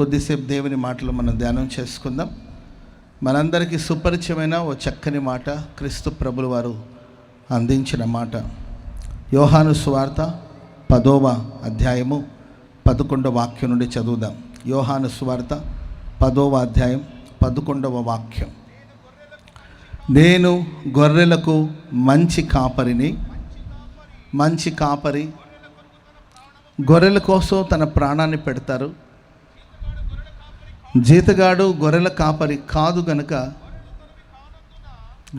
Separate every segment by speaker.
Speaker 1: కొద్దిసేపు దేవుని మాటలు మనం ధ్యానం చేసుకుందాం. మనందరికీ సుపరిచయమైన ఓ చక్కని మాట, క్రీస్తు ప్రభుల వారు అందించిన మాట. యోహాను సువార్త 10వ అధ్యాయము 11వ వాక్యం నుండి చదువుదాం. యోహాను సువార్త 10వ అధ్యాయం 11వ వాక్యం. నేను గొర్రెలకు మంచి కాపరిని. మంచి కాపరి గొర్రెల కోసం తన ప్రాణాన్ని పెడతారు. జీతగాడు గొర్రెల కాపరి కాదు గనుక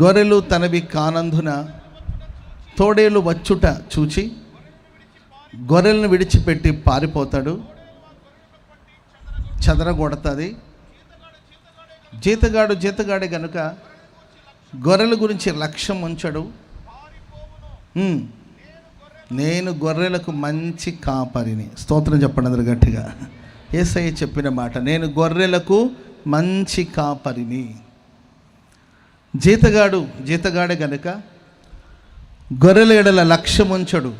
Speaker 1: గొర్రెలు తనవి కానందున తోడేలు వచ్చుట చూచి గొర్రెలను విడిచిపెట్టి పారిపోతాడు. చెదరగొడతాది. జీతగాడే గనుక గొర్రెల గురించి లక్ష్యం ఉంచడు. నేను గొర్రెలకు మంచి కాపరిని. స్తోత్రం చెప్పండి అందరు గట్టిగా. యేసయ్య చెప్పిన మాట, నేను గొర్రెలకు మంచి కాపరిని. జీతగాడే గనుక గొర్రెల ఎడల లక్ష్యం ఉంచడు.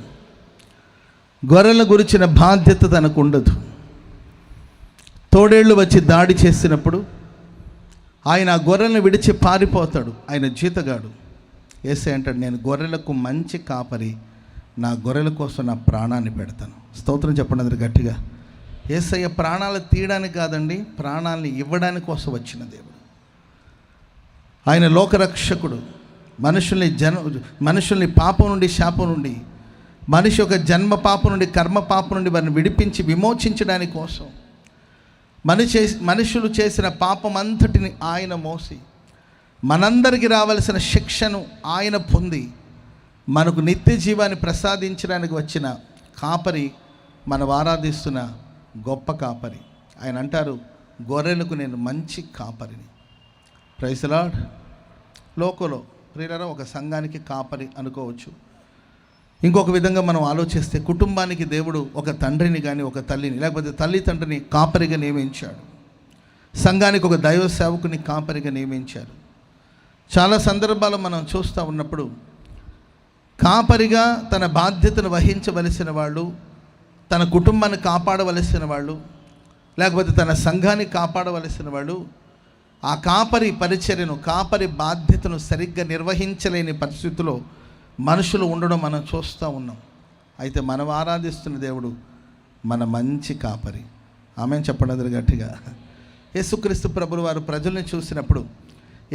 Speaker 1: గొర్రెల గురించిన బాధ్యత తనకు ఉండదు. తోడేళ్ళు వచ్చి దాడి చేసినప్పుడు ఆయన ఆ గొర్రెలను విడిచి పారిపోతాడు. ఆయన జీతగాడు. యేసయ్య అంటాడు, నేను గొర్రెలకు మంచి కాపరి, నా గొర్రెల కోసం నా ప్రాణాన్ని పెడతాను. స్తోత్రం చెప్పండి అందరు గట్టిగా. యేసయ్య ప్రాణాలు తీయడానికి కాదండి, ప్రాణాలని ఇవ్వడానికి కోసం వచ్చిన దేవుడు. ఆయన లోకరక్షకుడు. మనుషుల్ని పాపం నుండి, శాపం నుండి, మనిషి యొక్క జన్మ పాపం నుండి, కర్మ పాపం నుండి వారిని విడిపించి విమోచించడానికి కోసం మనుషులు చేసిన పాపం అంతటిని ఆయన మోసి మనందరికీ రావలసిన శిక్షను ఆయన పొంది మనకు నిత్య జీవాన్ని ప్రసాదించడానికి వచ్చిన కాపరి, మనం ఆరాధిస్తున్న గొప్ప కాపరి. ఆయన అంటారు, గొర్రెలకు నేను మంచి కాపరిని. Praise the lord. లోకంలో ప్రియులారా ఒక సంఘానికి కాపరి అనుకోవచ్చు. ఇంకొక విధంగా మనం ఆలోచిస్తే కుటుంబానికి దేవుడు ఒక తండ్రిని కానీ ఒక తల్లిని, లేకపోతే తల్లి తండ్రిని కాపరిగా నియమించాడు. సంఘానికి ఒక దైవ సేవకుని కాపరిగా నియమించారు. చాలా సందర్భాలు మనం చూస్తూ ఉన్నప్పుడు కాపరిగా తన బాధ్యతను వహించవలసిన వాళ్ళు, తన కుటుంబాన్ని కాపాడవలసిన వాళ్ళు, లేకపోతే తన సంఘాన్ని కాపాడవలసిన వాళ్ళు ఆ కాపరి పరిచర్యను, కాపరి బాధ్యతను సరిగ్గా నిర్వహించలేని పరిస్థితిలో మనుషులు ఉండడం మనం చూస్తూ ఉన్నాం. అయితే మనం ఆరాధిస్తున్న దేవుడు మన మంచి కాపరి. ఆమేన్ చెప్పండి అందరు గట్టిగా. యేసుక్రీస్తు ప్రభువు వారు ప్రజల్ని చూసినప్పుడు,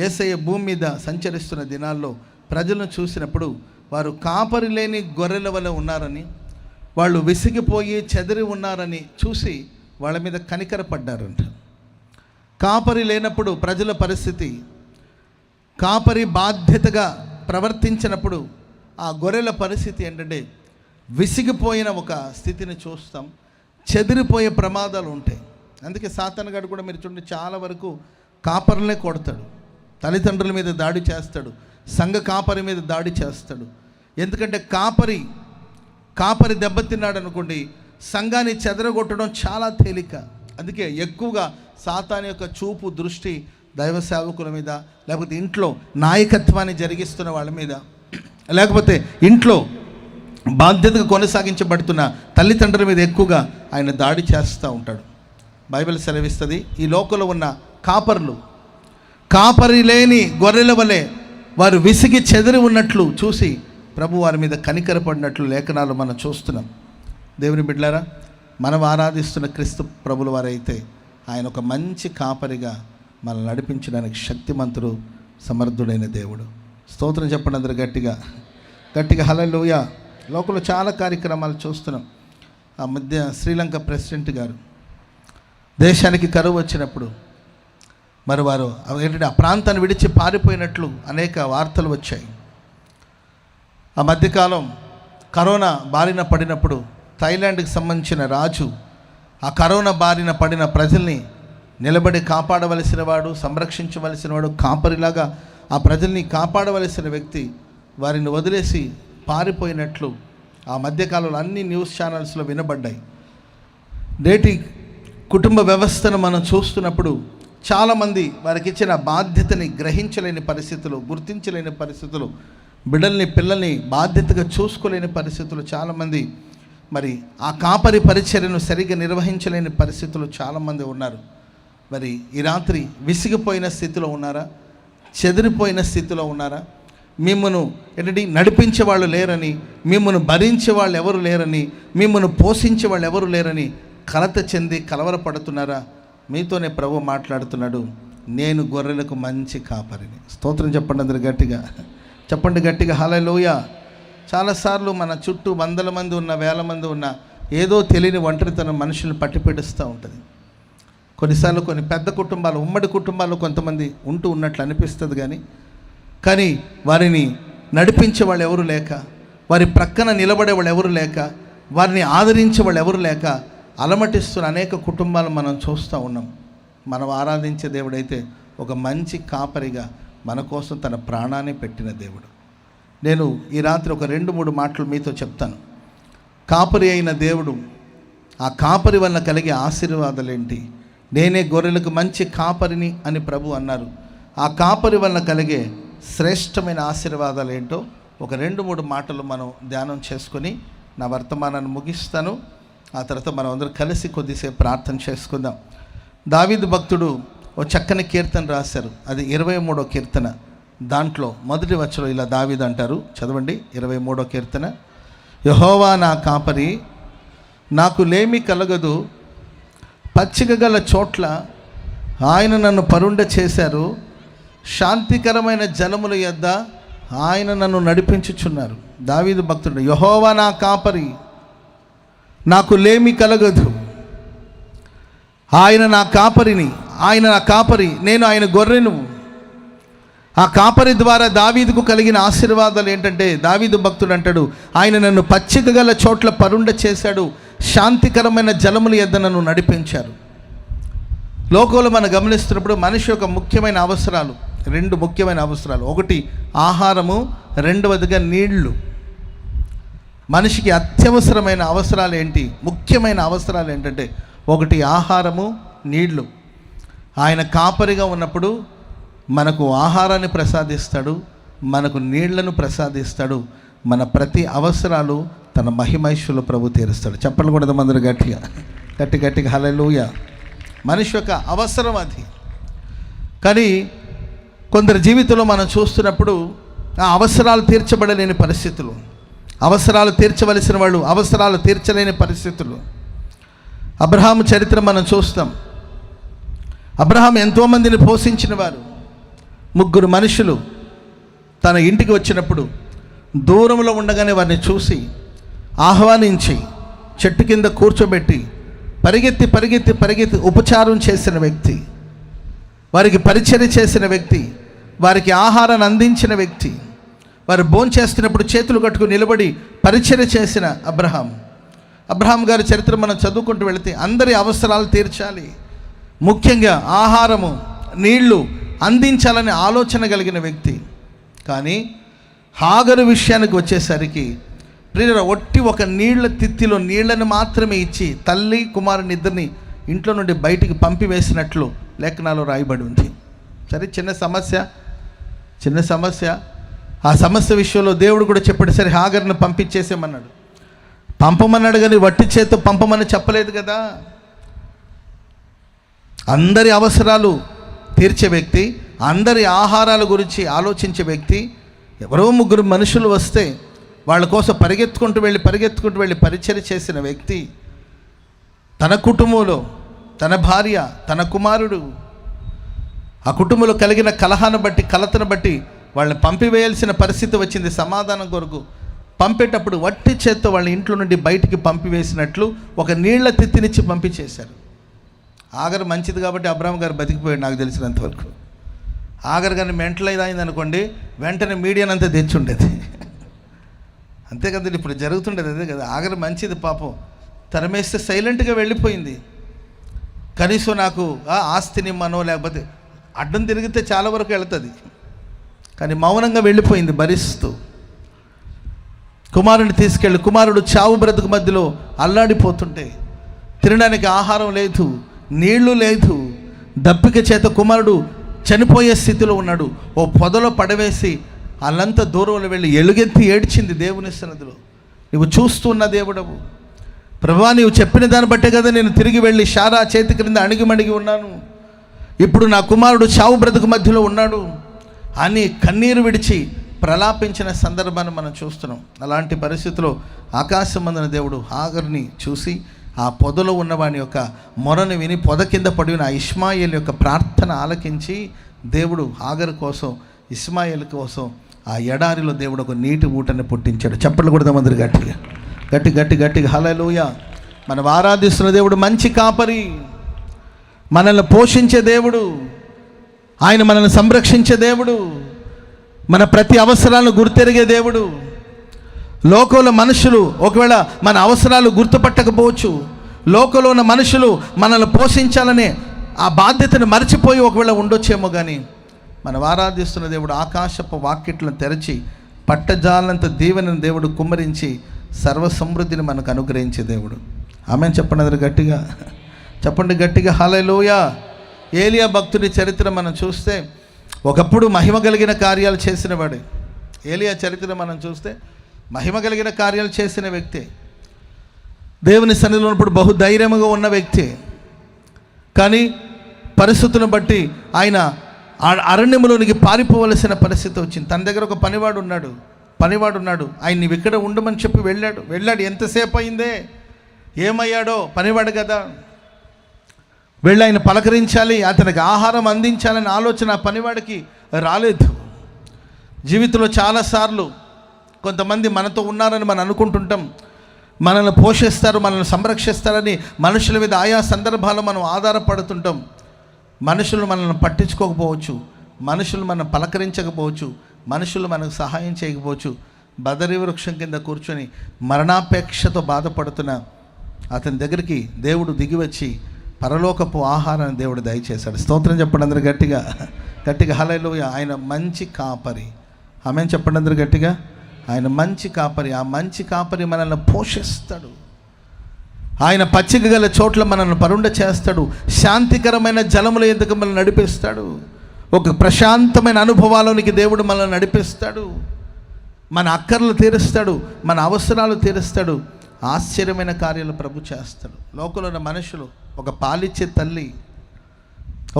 Speaker 1: యేసయ్య భూమి మీద సంచరిస్తున్న దినాల్లో ప్రజలను చూసినప్పుడు వారు కాపరి లేని గొర్రెల వలె ఉన్నారని, వాళ్ళు విసిగిపోయి చెదిరి ఉన్నారని చూసి వాళ్ళ మీద కనికరపడ్డారంట. కాపరి లేనప్పుడు ప్రజల పరిస్థితి, కాపరి బాధ్యతగా ప్రవర్తించినప్పుడు ఆ గొర్రెల పరిస్థితి ఏంటంటే విసిగిపోయిన ఒక స్థితిని చూస్తాం. చెదిరిపోయే ప్రమాదాలు ఉంటాయి. అందుకే సాతాను గాడు కూడా మీరు చూడండి, చాలా వరకు కాపరులనే కొడతాడు, తల్లిదండ్రుల మీద దాడి చేస్తాడు, సంఘ కాపరి మీద దాడి చేస్తాడు. ఎందుకంటే కాపరి దెబ్బతిన్నాడు అనుకోండి, సంఘాన్ని చెదరగొట్టడం చాలా తేలిక. అందుకే ఎక్కువగా సాతాను యొక్క చూపు, దృష్టి దైవ సేవకుల మీద, లేకపోతే ఇంట్లో నాయకత్వాన్ని జరిగిస్తున్న వాళ్ళ మీద, లేకపోతే ఇంట్లో బాధ్యతగా కొనసాగించబడుతున్న తల్లిదండ్రుల మీద ఎక్కువగా ఆయన దాడి చేస్తూ ఉంటాడు. బైబిల్ సెలవిస్తుంది, ఈ లోకంలో ఉన్న కాపరి లేని గొర్రెల వలె వారు విసిగి చెదిరి ఉన్నట్లు చూసి ప్రభు వారి మీద కనికరపడినట్లు లేఖనాలు మనం చూస్తున్నాం. దేవుని బిడ్డలారా, మనం ఆరాధిస్తున్న క్రీస్తు ప్రభుల వారైతే ఆయన ఒక మంచి కాపరిగా మనల్ని నడిపించడానికి శక్తిమంతుడు, సమర్థుడైన దేవుడు. స్తోత్రం చెప్పండి అందరూ గట్టిగా హల్లెలూయా. లోకంలో చాలా కార్యక్రమాలు చూస్తున్నాం. ఆ మధ్య శ్రీలంక ప్రెసిడెంట్ గారు దేశానికి కరువు వచ్చినప్పుడు మరి వారు ఏంటంటే ఆ ప్రాంతాన్ని విడిచి పారిపోయినట్లు అనేక వార్తలు వచ్చాయి. ఆ మధ్యకాలం కరోనా బారిన పడినప్పుడు థాయిలాండ్కి సంబంధించిన రాజు ఆ కరోనా బారిన పడిన ప్రజల్ని నిలబడి కాపాడవలసిన వాడు, సంరక్షించవలసిన వాడు, కాపరిలాగా ఆ ప్రజల్ని కాపాడవలసిన వ్యక్తి వారిని వదిలేసి పారిపోయినట్లు ఆ మధ్యకాలంలో అన్ని న్యూస్ ఛానల్స్లో వినబడ్డాయి. నేటి కుటుంబ వ్యవస్థను మనం చూస్తున్నప్పుడు చాలామంది వారికి ఇచ్చిన బాధ్యతని గ్రహించలేని పరిస్థితులు, గుర్తించలేని పరిస్థితులు, పిల్లల్ని బాధ్యతగా చూసుకోలేని పరిస్థితులు చాలామంది మరి ఆ కాపరి పరిచర్యను సరిగ్గా నిర్వహించలేని పరిస్థితులు చాలామంది ఉన్నారు. మరి ఈ రాత్రి విసిగిపోయిన స్థితిలో ఉన్నారా? చెదిరిపోయిన స్థితిలో ఉన్నారా? మిమ్మను ఏంటంటే నడిపించే వాళ్ళు లేరని, మిమ్మను భరించే వాళ్ళు ఎవరు లేరని, మిమ్మను పోషించే వాళ్ళు ఎవరు లేరని కలత చెంది కలవరపడుతున్నారా? మీతోనే ప్రభు మాట్లాడుతున్నాడు, నేను గొర్రెలకు మంచి కాపరిని. స్తోత్రం చెప్పండి అందరు గట్టిగా, చెప్పండి గట్టిగా హల్లెలూయా. చాలాసార్లు మన చుట్టూ వందల మంది ఉన్న, వేల మంది ఉన్న, ఏదో తెలియని ఒంటరితనం మనుషులను పట్టిపెడుస్తూ ఉంటుంది. కొన్నిసార్లు కొన్ని పెద్ద కుటుంబాలు, ఉమ్మడి కుటుంబాలు కొంతమంది ఉంటూ ఉన్నట్లు అనిపిస్తుంది, కానీ వారిని నడిపించే వాళ్ళు ఎవరు లేక, వారి ప్రక్కన నిలబడే వాళ్ళు ఎవరు లేక, వారిని ఆదరించే వాళ్ళు ఎవరు లేక అలమటిస్తున్న అనేక కుటుంబాలు మనం చూస్తూ ఉన్నాం. మనం ఆరాధించే దేవుడైతే ఒక మంచి కాపరిగా మన కోసం తన ప్రాణాన్ని పెట్టిన దేవుడు. నేను ఈ రాత్రి ఒక 2-3 మాటలు మీతో చెప్తాను. కాపరి అయిన దేవుడు, ఆ కాపరి వల్ల కలిగే ఆశీర్వాదాలేంటి? నేనే గొర్రెలకు మంచి కాపరిని అని ప్రభు అన్నారు. ఆ కాపరి వల్ల కలిగే శ్రేష్టమైన ఆశీర్వాదాలు ఏంటో ఒక 2-3 మాటలు మనం ధ్యానం చేసుకొని నా వర్తమానాన్ని ముగిస్తాను. ఆ తర్వాత మనం అందరూ కలిసి కొద్దిసేపు ప్రార్థన చేసుకుందాం. దావీదు భక్తుడు ఓ చక్కని కీర్తన రాశారు. అది 23వ కీర్తన. దాంట్లో మొదటి వచనం ఇలా దావీదు అంటారు, చదవండి. 23వ కీర్తన. యెహోవా నా కాపరి, నాకు లేమి కలగదు. పచ్చిక గల చోట్ల ఆయన నన్ను పరుండ చేశారు. శాంతికరమైన జలముల యొద్ద ఆయన నన్ను నడిపించుచున్నారు. దావీదు భక్తుడు, యెహోవా నా కాపరి, నాకు లేమి కలగదు. ఆయన నా కాపరిని, ఆయన నా కాపరి, నేను ఆయన గొర్రెను. ఆ కాపరి ద్వారా దావీదుకు కలిగిన ఆశీర్వాదాలు ఏంటంటే, దావీదు భక్తుడు అంటాడు, ఆయన నన్ను పచ్చిక గల చోట్ల పరుండ చేశాడు, శాంతికరమైన జలముల యొద్ద నన్ను నడిపించారు. లోకంలో మనం గమనిస్తున్నప్పుడు మనిషి యొక్క ముఖ్యమైన అవసరాలు 2 ముఖ్యమైన అవసరాలు. ఒకటి ఆహారము, రెండవదిగా నీళ్లు. మనిషికి అత్యవసరమైన అవసరాలు ఏంటి? ముఖ్యమైన అవసరాలు ఏంటంటే, ఒకటి ఆహారము, నీళ్లు. ఆయన కాపరిగా ఉన్నప్పుడు మనకు ఆహారాన్ని ప్రసాదిస్తాడు, మనకు నీళ్లను ప్రసాదిస్తాడు. మన ప్రతి అవసరాలు తన మహిమైశ్వరులు ప్రభు తీరుస్తాడు. చెప్పలు కూడా అందరూ గట్టిగా గట్టిగా హల్లెలూయా. మనిషి యొక్క అవసరం అది. కానీ కొందరి జీవితంలో మనం చూస్తున్నప్పుడు ఆ అవసరాలు తీర్చబడలేని పరిస్థితులు, అవసరాలు తీర్చవలసిన వాళ్ళు అవసరాలు తీర్చలేని పరిస్థితులు. అబ్రహాము చరిత్ర మనం చూస్తాం. అబ్రహాం ఎంతోమందిని పోషించిన వారు. 3 మనుషులు తన ఇంటికి వచ్చినప్పుడు దూరంలో ఉండగానే వారిని చూసి ఆహ్వానించి చెట్టు కింద కూర్చోబెట్టి పరిగెత్తి ఉపచారం చేసిన వ్యక్తి, వారికి పరిచర్య చేసిన వ్యక్తి, వారికి ఆహారాన్ని అందించిన వ్యక్తి, వారు భోంచేస్తున్నప్పుడు చేతులు కట్టుకుని నిలబడి పరిచర్య చేసిన అబ్రహాం గారి చరిత్ర మనం చదువుకుంటూ వెళితే అందరి అవసరాలు తీర్చాలి, ముఖ్యంగా ఆహారము, నీళ్లు అందించాలనే ఆలోచన కలిగిన వ్యక్తి. కానీ హాగరు విషయానికి వచ్చేసరికి ప్రియుల ఒట్టి ఒక నీళ్ల తిత్తిలో నీళ్లను మాత్రమే ఇచ్చి తల్లి కుమారుని ఇద్దరిని ఇంట్లో నుండి బయటికి పంపివేసినట్లు లేఖనాలు రాయబడి ఉంది. సరే, చిన్న సమస్య. ఆ సమస్య విషయంలో దేవుడు కూడా చెప్పాడు, సరే హాగర్ను పంపించేసేమన్నాడు. పంపమన్నాడు కానీ వట్టి చేత్తో పంపమని చెప్పలేదు కదా. అందరి అవసరాలు తీర్చే వ్యక్తి, అందరి ఆహారాల గురించి ఆలోచించే వ్యక్తి. ఎవరో 3 మనుషులు వస్తే వాళ్ళ కోసం పరిగెత్తుకుంటూ వెళ్ళి పరిచర్య చేసిన వ్యక్తి. తన కుటుంబంలో తన భార్య, తన కుమారుడు, ఆ కుటుంబంలో కలిగిన కలతను బట్టి వాళ్ళని పంపివేయాల్సిన పరిస్థితి వచ్చింది. సమాధానం కొరకు పంపేటప్పుడు వట్టి చేత్తో వాళ్ళ ఇంట్లో నుండి బయటికి పంపివేసినట్లు ఒక నీళ్ల తిత్తినిచ్చి పంపించేశారు. ఆగరు మంచిది కాబట్టి అబ్రహాం గారు బతికిపోయాడు నాకు తెలిసినంతవరకు. ఆగరు కానీ మెంటల్ అయింది అనుకోండి, వెంటనే మీడియానంతా తెచ్చుండేది. అంతే కదండి, ఇప్పుడు జరుగుతుండేది అదే కదా. ఆగరు మంచిది, పాపం తరమేస్తే సైలెంట్గా వెళ్ళిపోయింది. కనీసం నాకు ఆస్తిని మనో లేకపోతే అడ్డం తిరిగితే చాలా వరకు వెళుతుంది, కానీ మౌనంగా వెళ్ళిపోయింది భరిస్తూ. కుమారుని తీసుకెళ్ళి కుమారుడు చావు బ్రతుకు మధ్యలో అల్లాడిపోతుంటే తినడానికి ఆహారం లేదు, నీళ్లు లేదు, దప్పిక చేత కుమారుడు చనిపోయే స్థితిలో ఉన్నాడు. ఓ పొదలో పడవేసి అల్లంత దూరంలో వెళ్ళి ఎలుగెత్తి ఏడ్చింది దేవుని సన్నిధిలో. నువ్వు చూస్తున్న దేవుడవు, ప్రభువా, నీవు చెప్పిన దాన్ని బట్టే కదా నేను తిరిగి వెళ్ళి శారా చేతి క్రింద అణిగిమణిగి ఉన్నాను. ఇప్పుడు నా కుమారుడు చావు బ్రతుకు మధ్యలో ఉన్నాడు అని కన్నీరు విడిచి ప్రలాపించిన సందర్భాన్ని మనం చూస్తున్నాం. అలాంటి పరిస్థితిలో ఆకాశమందున దేవుడు హాగర్ని చూసి ఆ పొదలో ఉన్నవాని యొక్క మొరను విని పొద కింద పడిన ఆ ఇష్మాయేల్ యొక్క ప్రార్థన ఆలకించి దేవుడు హాగర్ కోసం, ఇష్మాయేల్ కోసం ఆ ఎడారిలో దేవుడు ఒక నీటి ఊటని పుట్టించాడు. చప్పట్లు కొడదాం అందరు గట్టిగా, గట్టిగా హల్లెలూయా. మనం ఆరాధిస్తున్న దేవుడు మంచి కాపరి, మనల్ని పోషించే దేవుడు, ఆయన మనల్ని సంరక్షించే దేవుడు, మన ప్రతి అవసరాలను గుర్తెరిగే దేవుడు. లోకంలో మనుషులు ఒకవేళ మన అవసరాలు గుర్తుపట్టకపోవచ్చు. లోకంలో ఉన్న మనుషులు మనల్ని పోషించాలనే ఆ బాధ్యతను మర్చిపోయి ఒకవేళ ఉండొచ్చేమో, కానీ మనం ఆరాధిస్తున్న దేవుడు ఆకాశపు వాకిట్లను తెరచి పట్టజాలంత దీవెనను దేవుడు కుమ్మరించి సర్వసమృద్ధిని మనకు అనుగ్రహించే దేవుడు. ఆమెను చెప్పండి అందరు గట్టిగా, చెప్పండి గట్టిగా హల్లెలూయా. ఏలియా భక్తుడి చరిత్ర మనం చూస్తే ఒకప్పుడు మహిమ కలిగిన కార్యాలు చేసినవాడు. ఏలియా చరిత్ర మనం చూస్తే మహిమ కలిగిన కార్యాలు చేసిన వ్యక్తి, దేవుని సన్నిధిలో ఉన్నప్పుడు బహుధైర్యముగా ఉన్న వ్యక్తి. కానీ పరిస్థితులను బట్టి ఆయన అరణ్యములోనికి పారిపోవలసిన పరిస్థితి వచ్చింది. తన దగ్గర ఒక పనివాడు ఉన్నాడు. ఆయన నీవు ఇక్కడ ఉండమని చెప్పి వెళ్ళాడు. ఎంతసేపు అయిందే, ఏమయ్యాడో, పనివాడు కదా. వెళ్ళి ఆయన పలకరించాలి, అతనికి ఆహారం అందించాలని ఆలోచన ఆ పనివాడికి రాలేదు. జీవితంలో చాలాసార్లు కొంతమంది మనతో ఉన్నారని మనం అనుకుంటుంటాం, మనల్ని పోషిస్తారు, మనల్ని సంరక్షిస్తారని మనుషుల మీద ఆయా సందర్భాల్లో మనం ఆధారపడుతుంటాం. మనుషులు మనల్ని పట్టించుకోకపోవచ్చు, మనుషులు మనం పలకరించకపోవచ్చు, మనుషులు మనకు సహాయం చేయకపోవచ్చు. బదరి వృక్షం కింద కూర్చొని మరణాపేక్షతో బాధపడుతున్న అతని దగ్గరికి దేవుడు దిగివచ్చి పరలోకపు ఆహారాన్ని దేవుడు దయచేశాడు. స్తోత్రం చెప్పండి అందరు గట్టిగా హల్లెలూయా. ఆయన మంచి కాపరి. ఆమేన్ చెప్పండి అందరు గట్టిగా. ఆయన మంచి కాపరి. ఆ మంచి కాపరి మనల్ని పోషిస్తాడు. ఆయన పచ్చిక గల చోట్ల మనల్ని పరుండ చేస్తాడు. శాంతికరమైన జలముల ఎదుగు మనల్ని నడిపిస్తాడు. ఒక ప్రశాంతమైన అనుభవాలోనికి దేవుడు మనల్ని నడిపిస్తాడు. మన అక్కర్లు తీరుస్తాడు, మన అవసరాలు తీరుస్తాడు. ఆశ్చర్యమైన కార్యాలు ప్రభు చేస్తాడు. లోకంలో ఉన్న మనుషులు, ఒక పాలిచ్చే తల్లి,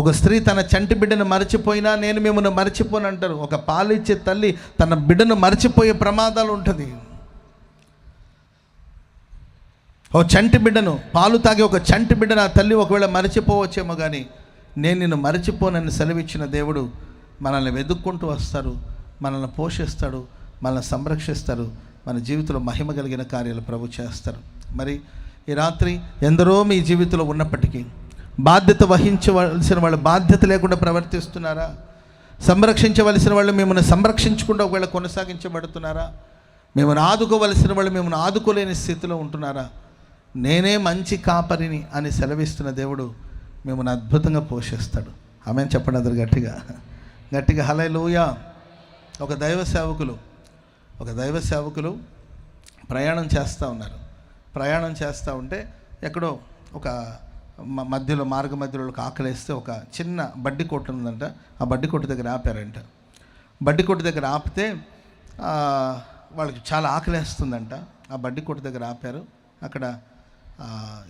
Speaker 1: ఒక స్త్రీ తన చంటి బిడ్డను మర్చిపోయినా నేను మిమ్మల్ని మర్చిపోను అంటారు. ఒక పాలిచ్చే తల్లి తన బిడ్డను మర్చిపోయే ప్రమాదాలు ఉంటుంది. ఓ చంటి బిడ్డను, పాలు తాగే ఒక చంటి బిడ్డను ఆ తల్లి ఒకవేళ మర్చిపోవచ్చేమో, కానీ నేను నిన్ను మర్చిపోనని సెలవిచ్చిన దేవుడు మనల్ని వెతుక్కుంటూ వస్తారు, మనల్ని పోషిస్తాడు, మనల్ని సంరక్షిస్తారు, మన జీవితంలో మహిమ కలిగిన కార్యాలు ప్రభు చేస్తారు. మరి ఈ రాత్రి ఎందరో మీ జీవితంలో ఉన్నప్పటికీ బాధ్యత వహించవలసిన వాళ్ళు బాధ్యత లేకుండా ప్రవర్తిస్తున్నారా? సంరక్షించవలసిన వాళ్ళు మిమ్మల్ని సంరక్షించకుండా ఒకవేళ కొనసాగించబడుతున్నారా? మిమ్మల్ని ఆదుకోవలసిన వాళ్ళు మిమ్మల్ని ఆదుకోలేని స్థితిలో ఉంటున్నారా? నేనే మంచి కాపరిని అని సెలవిస్తున్న దేవుడు మిమ్మల్ని అద్భుతంగా పోషిస్తాడు. ఆమేన్ చెప్పండి అందరు గట్టిగా హల్లెలూయా. ఒక దైవ సేవకులు ప్రయాణం చేస్తూ ఉంటే ఎక్కడో ఒక మార్గ మధ్యలో ఆకలేస్తే ఒక చిన్న బడ్డీ కొట్టు ఉందంట. ఆ బడ్డీ కొట్టు దగ్గర ఆపారంట. బడ్డీ కొట్టు దగ్గర ఆపితే వాళ్ళకి చాలా ఆకలేస్తుందంట. ఆ బడ్డీ కొట్టు దగ్గర ఆపారు. అక్కడ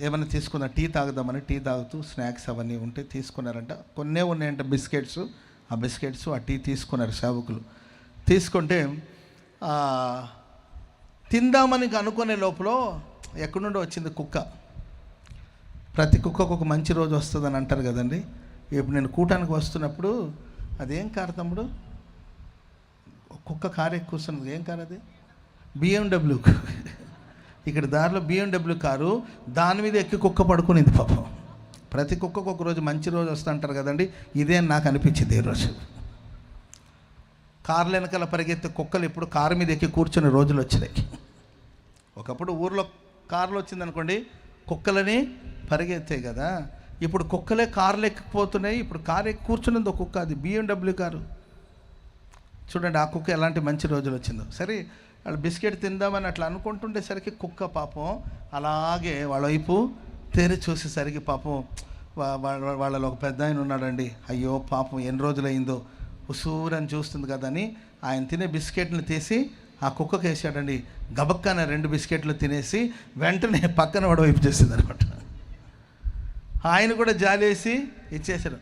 Speaker 1: ఏమైనా తీసుకున్న టీ తాగుదామని టీ తాగుతూ స్నాక్స్ అవన్నీ ఉంటే తీసుకున్నారంట. కొన్నే ఉన్నాయంట బిస్కెట్స్. ఆ టీ తీసుకున్నారు సేవకులు. తీసుకుంటే తిందామని అనుకునే లోపల ఎక్కడి నుండి వచ్చింది కుక్క. ప్రతి కుక్కకు ఒక మంచి రోజు వస్తుందని అంటారు కదండి. ఇప్పుడు నేను కూటానికి వస్తున్నప్పుడు అదేం కారు తమ్ముడు, కుక్క కారు ఎక్కువ వస్తున్నది, ఏం కారు అది? BMW. ఇక్కడ దారిలో BMW కారు, దాని మీద ఎక్కి కుక్క పడుకునేది పాపం. ప్రతి కుక్కకు ఒక రోజు మంచి రోజు వస్తూ అంటారు కదండి. ఇదే నాకు అనిపించింది ఈరోజు. కార్ల వెనకాల పరిగెత్తే కుక్కలు ఇప్పుడు కారు మీద ఎక్కి కూర్చునే రోజులు వచ్చినాయి. ఒకప్పుడు ఊర్లో కార్లు వచ్చిందనుకోండి, కుక్కలని పరిగెత్తాయి కదా. ఇప్పుడు కుక్కలే కార్లు ఎక్కిపోతున్నాయి. ఇప్పుడు కారు ఎక్కి కూర్చున్నది ఒక కుక్క, అది BMW కారు. చూడండి ఆ కుక్క ఎలాంటి మంచి రోజులు వచ్చిందో. సరే వాళ్ళు బిస్కెట్ తిందామని అట్లా అనుకుంటుండేసరికి కుక్క పాపం అలాగే వాళ్ళ వైపు తేరి చూసేసరికి పాపం వాళ్ళలో ఒక పెద్ద ఆయన ఉన్నాడండి. అయ్యో పాపం ఎన్ని రోజులైందో ఉసూరని చూస్తుంది కదని ఆయన తినే బిస్కెట్ని తీసి ఆ కుక్కకి వేసాడండి. గబక్కన 2 బిస్కెట్లు తినేసి వెంటనే పక్కన వాడు వైపు చేసింది అనమాట. ఆయన కూడా జాలేసి ఇచ్చేసాడు.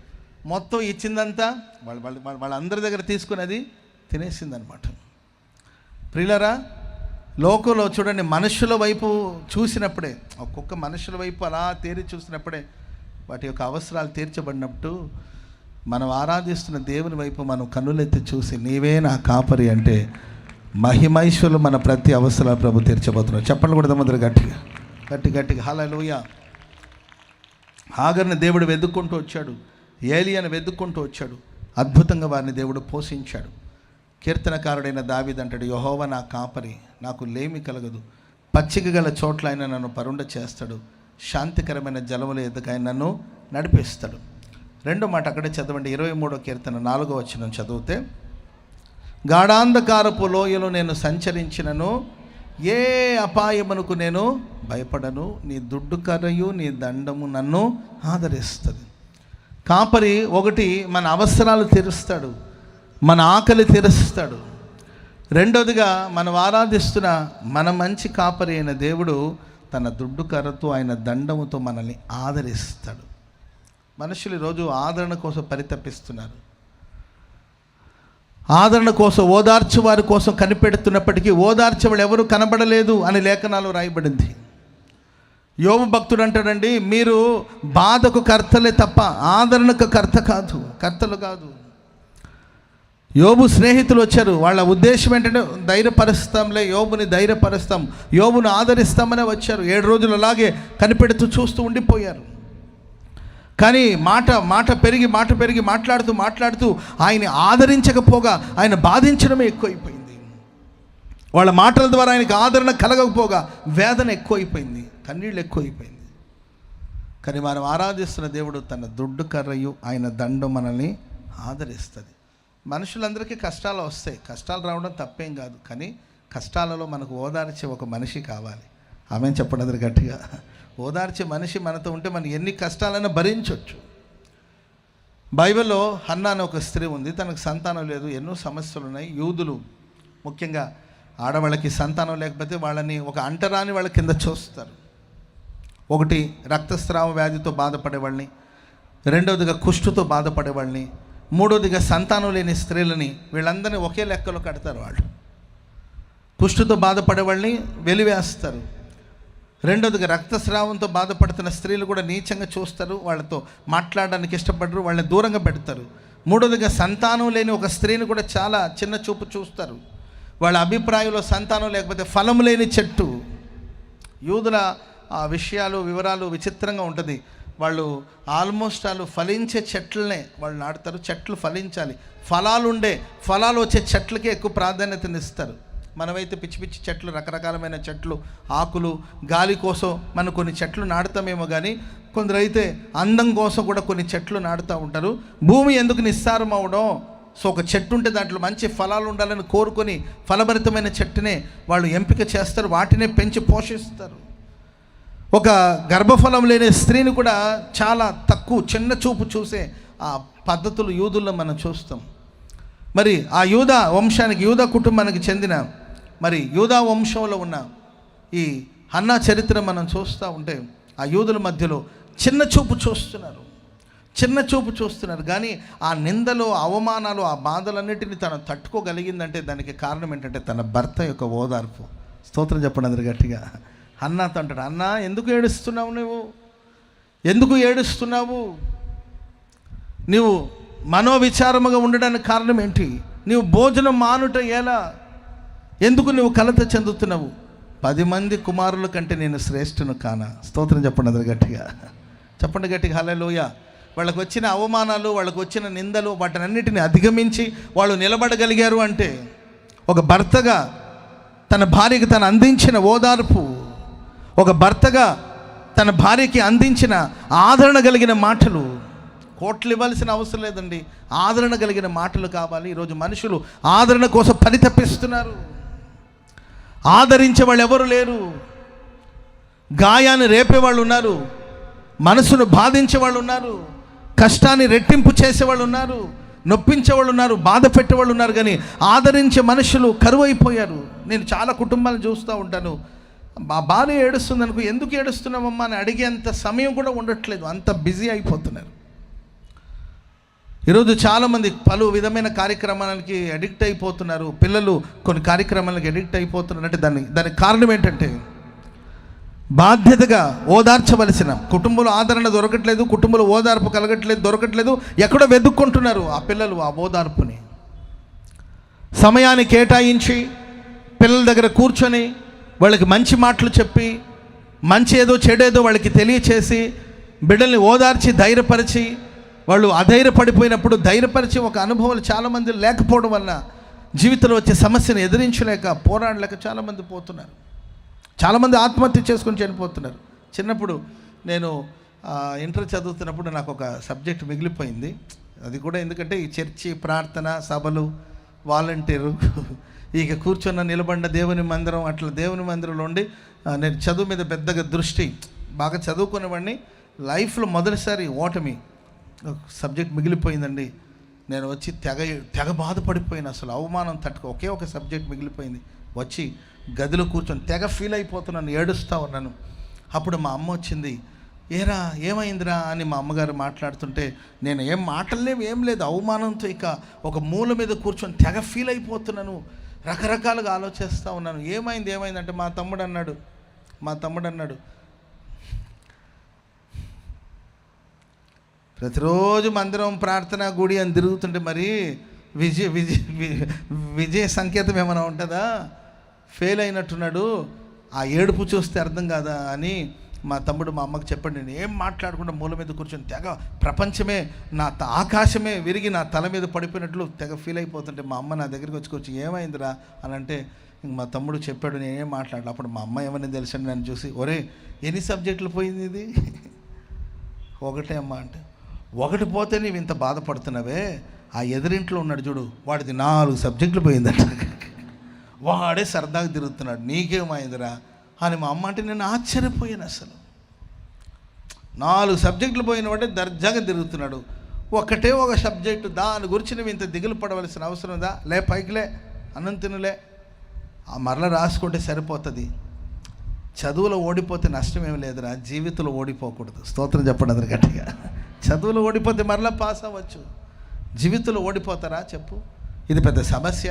Speaker 1: మొత్తం ఇచ్చిందంతా వాళ్ళందరి దగ్గర తీసుకున్నది తినేసిందనమాట. ప్రియులరా, లోకంలో చూడండి, మనుషుల వైపు చూసినప్పుడే, ఒక్కొక్క మనుషుల వైపు అలా తేరి చూసినప్పుడే వాటి యొక్క అవసరాలు తీర్చబడినప్పుడు మనం ఆరాధిస్తున్న దేవుని వైపు మనం కన్నులెత్తి చూసి నీవే నా కాపరి అంటే మహిమైశ్వరులు మన ప్రతి అవసరాలు ప్రభు తీర్చబోతున్నాడు. చెప్పండి కూడా మొదలు గట్టిగా హల్లెలూయా. హాగర్ని దేవుడు వెతుక్కుంటూ వచ్చాడు, ఏలియాను వెతుక్కుంటూ వచ్చాడు. అద్భుతంగా వారిని దేవుడు పోషించాడు. కీర్తనకారుడైన దావీదు అంటాడు, యెహోవా నా కాపరి, నాకు లేమి కలగదు. పచ్చిక గల చోట్ల ఆయన నన్ను పరుండ చేస్తాడు, శాంతికరమైన జలముల ఎద్దకు ఆయన నన్ను నడిపిస్తాడు. రెండో మాట అక్కడే చదవండి, 23వ కీర్తన 4వ వచనం చదివితే, గాఢాంధకారపు లోయలో నేను సంచరించినను ఏ అపాయమునకు నేను భయపడను, నీ దుడ్డు కర్రయు నీ దండము నన్ను ఆదరిస్తుంది. కాపరి ఒకటి మన అవసరాలు తీరుస్తాడు, మన ఆకలి తీరుస్తాడు. రెండోదిగా మనం ఆరాధిస్తున్న మన మంచి కాపరి అయిన దేవుడు తన దుడ్డు కర్రతో ఆయన దండముతో మనల్ని ఆదరిస్తాడు. మనుషులు ఈరోజు ఆదరణ కోసం పరితపిస్తున్నారు. ఆదరణ కోసం, ఓదార్చు వారి కోసం కనిపెడుతున్నప్పటికీ ఓదార్చేవాళ్ళు ఎవరు కనబడలేదు అని లేఖనాలు రాయబడింది. యోబు భక్తుడు అంటాడండి, మీరు బాధకు కర్తలే తప్ప ఆదరణకు కర్తలు కాదు. యోబు స్నేహితులు వచ్చారు, వాళ్ళ ఉద్దేశం ఏంటంటే ధైర్యపరుస్తాంలే, యోబుని ధైర్యపరుస్తాం, యోబుని ఆదరిస్తామనే వచ్చారు. 7 రోజులు అలాగే కనిపెడుతూ చూస్తూ ఉండిపోయారు. కానీ మాట పెరిగి మాట్లాడుతూ ఆయన్ని ఆదరించకపోగా ఆయన బాధించడమే ఎక్కువైపోయింది. వాళ్ళ మాటల ద్వారా ఆయనకి ఆదరణ కలగకపోగా వేదన ఎక్కువైపోయింది, కన్నీళ్ళు ఎక్కువైపోయింది. కానీ మనం ఆరాధిస్తున్న దేవుడు తన దుడ్డు కర్రయు ఆయన దండం మనల్ని ఆదరిస్తుంది. మనుషులందరికీ కష్టాలు వస్తాయి, కష్టాలు రావడం తప్పేం కాదు. కానీ కష్టాలలో మనకు ఓదార్చే ఒక మనిషి కావాలి. ఆమెను చెప్పడం గట్టిగా. ఓదార్చే మనిషి మనతో ఉంటే మనం ఎన్ని కష్టాలైనా భరించవచ్చు. బైబిల్లో హన్నా అనే ఒక స్త్రీ ఉంది, తనకు సంతానం లేదు, ఎన్నో సమస్యలు ఉన్నాయి. యూదులు ముఖ్యంగా ఆడవాళ్ళకి సంతానం లేకపోతే వాళ్ళని ఒక అంటరాని వాళ్ళ కింద చూస్తారు. ఒకటి రక్తస్రావ వ్యాధితో బాధపడేవాళ్ళని, రెండవదిగా కుష్ఠుతో బాధపడేవాళ్ళని, మూడవదిగా సంతానం లేని స్త్రీలని, వీళ్ళందరినీ ఒకే లెక్కలో కడతారు. వాళ్ళు కుష్ఠుతో బాధపడేవాళ్ళని వెలివేస్తారు. రెండవదిగా రక్తస్రావంతో బాధపడుతున్న స్త్రీలు కూడా నీచంగా చూస్తారు, వాళ్ళతో మాట్లాడడానికి ఇష్టపడరు, వాళ్ళని దూరంగా పెడతారు. మూడవదిగా సంతానం లేని ఒక స్త్రీని కూడా చాలా చిన్న చూపు చూస్తారు. వాళ్ళ అభిప్రాయంలో సంతానం లేకపోతే ఫలం లేని చెట్టు. యూదుల విషయాలు వివరాలు విచిత్రంగా ఉంటుంది. వాళ్ళు ఆల్మోస్ట్ వాళ్ళు ఫలించే చెట్లనే వాళ్ళు నాటుతారు. చెట్లు ఫలించాలి, ఫలాలు వచ్చే చెట్లకే ఎక్కువ ప్రాధాన్యతనిస్తారు. మనమైతే పిచ్చి పిచ్చి చెట్లు, రకరకాలమైన చెట్లు, ఆకులు, గాలి కోసం మనం కొన్ని చెట్లు నాటుతామేమో, కానీ కొందరైతే అందం కోసం కూడా కొన్ని చెట్లు నాటుతూ ఉంటారు. భూమి ఎందుకు నిస్సారం అవడం, సో ఒక చెట్టు ఉంటే దాంట్లో మంచి ఫలాలు ఉండాలని కోరుకొని ఫలభరితమైన చెట్టునే వాళ్ళు ఎంపిక చేస్తారు, వాటినే పెంచి పోషిస్తారు. ఒక గర్భఫలం లేని స్త్రీని కూడా చాలా తక్కువ, చిన్న చూపు చూసే ఆ పద్ధతులు యూదుల్లో మనం చూస్తాం. మరి ఆ యూదా వంశానికి, యూదా కుటుంబానికి చెందిన మరి యూదా వంశంలో ఉన్న ఈ హన్నా చరిత్ర మనం చూస్తూ ఉంటే ఆ యూదుల మధ్యలో చిన్న చూపు చూస్తున్నారు. కానీ ఆ నిందలు, అవమానాలు, ఆ బాధలన్నిటిని తను తట్టుకోగలిగిందంటే దానికి కారణం ఏంటంటే తన భర్త యొక్క ఓదార్పు. స్తోత్రం చెప్పండి అందరు గట్టిగా. అన్నతో అంటాడు, అన్నా ఎందుకు ఏడుస్తున్నావు, నువ్వు మనోవిచారముగా ఉండడానికి కారణం ఏంటి? నీవు భోజనం మానుట ఎలా? ఎందుకు నువ్వు కలత చెందుతున్నావు? 10 మంది కుమారుల కంటే నేను శ్రేష్ఠను కానా? స్తోత్రం చెప్పండి అందరు గట్టిగా. హల్లెలూయా. వాళ్ళకు వచ్చిన అవమానాలు, వాళ్ళకు వచ్చిన నిందలు, వాటినన్నిటిని అధిగమించి వాళ్ళు నిలబడగలిగారు అంటే ఒక భర్తగా తన భార్యకి తను అందించిన ఓదార్పు, ఒక భర్తగా తన భార్యకి అందించిన ఆదరణ కలిగిన మాటలు. కోట్లు ఇవ్వాల్సిన అవసరం లేదండి, ఆదరణ కలిగిన మాటలు కావాలి. ఈరోజు మనుషులు ఆదరణ కోసం పరితపిస్తున్నారు. ఆదరించే వాళ్ళు ఎవరు లేరు. గాయాన్ని రేపేవాళ్ళు ఉన్నారు, మనసును బాధించేవాళ్ళు ఉన్నారు, కష్టాన్ని రెట్టింపు చేసేవాళ్ళు ఉన్నారు, నొప్పించేవాళ్ళు ఉన్నారు, బాధ పెట్టేవాళ్ళు ఉన్నారు. కానీ ఆదరించే మనుషులు కరువైపోయారు. నేను చాలా కుటుంబాలను చూస్తూ ఉంటాను, మా భార్య ఏడుస్తుంది అనుకో, ఎందుకు ఏడుస్తున్నామమ్మా అని అడిగేంత సమయం కూడా ఉండట్లేదు, అంత బిజీ అయిపోతున్నారు. ఈరోజు చాలామంది పలు విధమైన కార్యక్రమాలకి అడిక్ట్ అయిపోతున్నారు, పిల్లలు కొన్ని కార్యక్రమాలకి అడిక్ట్ అయిపోతున్నారు. అంటే దానికి కారణం ఏంటంటే బాధ్యతగా ఓదార్చవలసిన కుటుంబంలో ఆదరణ దొరకట్లేదు, కుటుంబంలో ఓదార్పు దొరకట్లేదు, ఎక్కడో వెతుక్కుంటున్నారు ఆ పిల్లలు ఆ ఓదార్పుని. సమయాన్ని కేటాయించి పిల్లల దగ్గర కూర్చొని వాళ్ళకి మంచి మాటలు చెప్పి, మంచి ఏదో చెడేదో వాళ్ళకి తెలియచేసి, బిడ్డల్ని ఓదార్చి ధైర్యపరిచి, వాళ్ళు అధైర్యపడిపోయినప్పుడు ధైర్యపరిచి ఒక అనుభవాలు చాలామంది లేకపోవడం వల్ల జీవితంలో వచ్చే సమస్యను ఎదిరించలేక పోరాడలేక చాలామంది పోతున్నారు. చాలామంది ఆత్మహత్య చేసుకొని చనిపోతున్నారు. చిన్నప్పుడు నేను ఇంటర్ చదువుతున్నప్పుడు నాకు ఒక సబ్జెక్ట్ మిగిలిపోయింది. అది కూడా ఎందుకంటే ఈ చర్చి, ప్రార్థన, సభలు, వాలంటీరు, ఇక కూర్చున్న నిలబడిన దేవుని మందిరం, అట్లా దేవుని మందిరంలో ఉండి నేను చదువు మీద పెద్దగా దృష్టి, బాగా చదువుకునేవాడిని. లైఫ్లో మొదటిసారి ఓటమి, సబ్జెక్ట్ మిగిలిపోయిందండి. నేను వచ్చి తెగ బాధపడిపోయిన, అసలు అవమానం ఒకే ఒక సబ్జెక్ట్ మిగిలిపోయింది. వచ్చి గదిలో కూర్చొని తెగ ఫీల్ అయిపోతున్నాను, ఏడుస్తూ ఉన్నాను. అప్పుడు మా అమ్మ వచ్చింది, ఏరా ఏమైందిరా అని మా అమ్మగారు మాట్లాడుతుంటే నేను ఏం మాటలేవు, ఏం లేదు, అవమానంతో ఇక ఒక మూల మీద కూర్చొని తెగ ఫీల్ అయిపోతున్నాను, రకరకాలుగా ఆలోచిస్తూ ఉన్నాను. ఏమైంది అంటే మా తమ్ముడు అన్నాడు, ప్రతిరోజు మందిరం, ప్రార్థన, గుడి అని తిరుగుతుంటే మరి విజయ సంకేతం ఏమైనా ఉంటుందా? ఫెయిల్ అయినట్టున్నాడు, ఆ ఏడుపు చూస్తే అర్థం కాదా అని మా తమ్ముడు మా అమ్మకి చెప్పండి. నేను ఏం మాట్లాడకుండా మూల మీద కూర్చొని తెగ ప్రపంచమే, ఆకాశమే విరిగి నా తల మీద పడిపోయినట్లు తెగ ఫీల్ అయిపోతుంటే మా అమ్మ నా దగ్గరికి వచ్చి ఏమైందిరా అని అంటే ఇంక మా తమ్ముడు చెప్పాడు, నేనేం మాట్లాడాలి. అప్పుడు మా అమ్మ ఏమని తెలుసండి నన్ను చూసి, ఒరే ఎన్ని సబ్జెక్టులు పోయింది ఇది? ఒకటే అమ్మ అంటే, ఒకటి పోతే నీవు ఇంత బాధపడుతున్నావే, ఆ ఎదురింట్లో ఉన్నాడు చూడు, వాడిది 4 సబ్జెక్టులు పోయిందట, వాడే సరదాగా తిరుగుతున్నాడు, నీకేమైందిరా అని మా అమ్మ అంటే నేను ఆశ్చర్యపోయాను. అసలు 4 సబ్జెక్టులు పోయిన వాడే దర్జాగా తిరుగుతున్నాడు, ఒకటే ఒక సబ్జెక్టు, దాని గురించి నువ్వు ఇంత దిగులు పడవలసిన అవసరం ఉందా? లే పైకిలే, అన్నం తినలే, మరలా రాసుకుంటే సరిపోతుంది. చదువులో ఓడిపోతే నష్టం ఏమి లేదురా, జీవితంలో ఓడిపోకూడదు. స్తోత్రం చెప్పండి అందరు గట్టిగా. చదువులో ఓడిపోతే మరలా పాస్ అవ్వచ్చు, జీవితంలో ఓడిపోతారా చెప్పు? ఇది పెద్ద సమస్య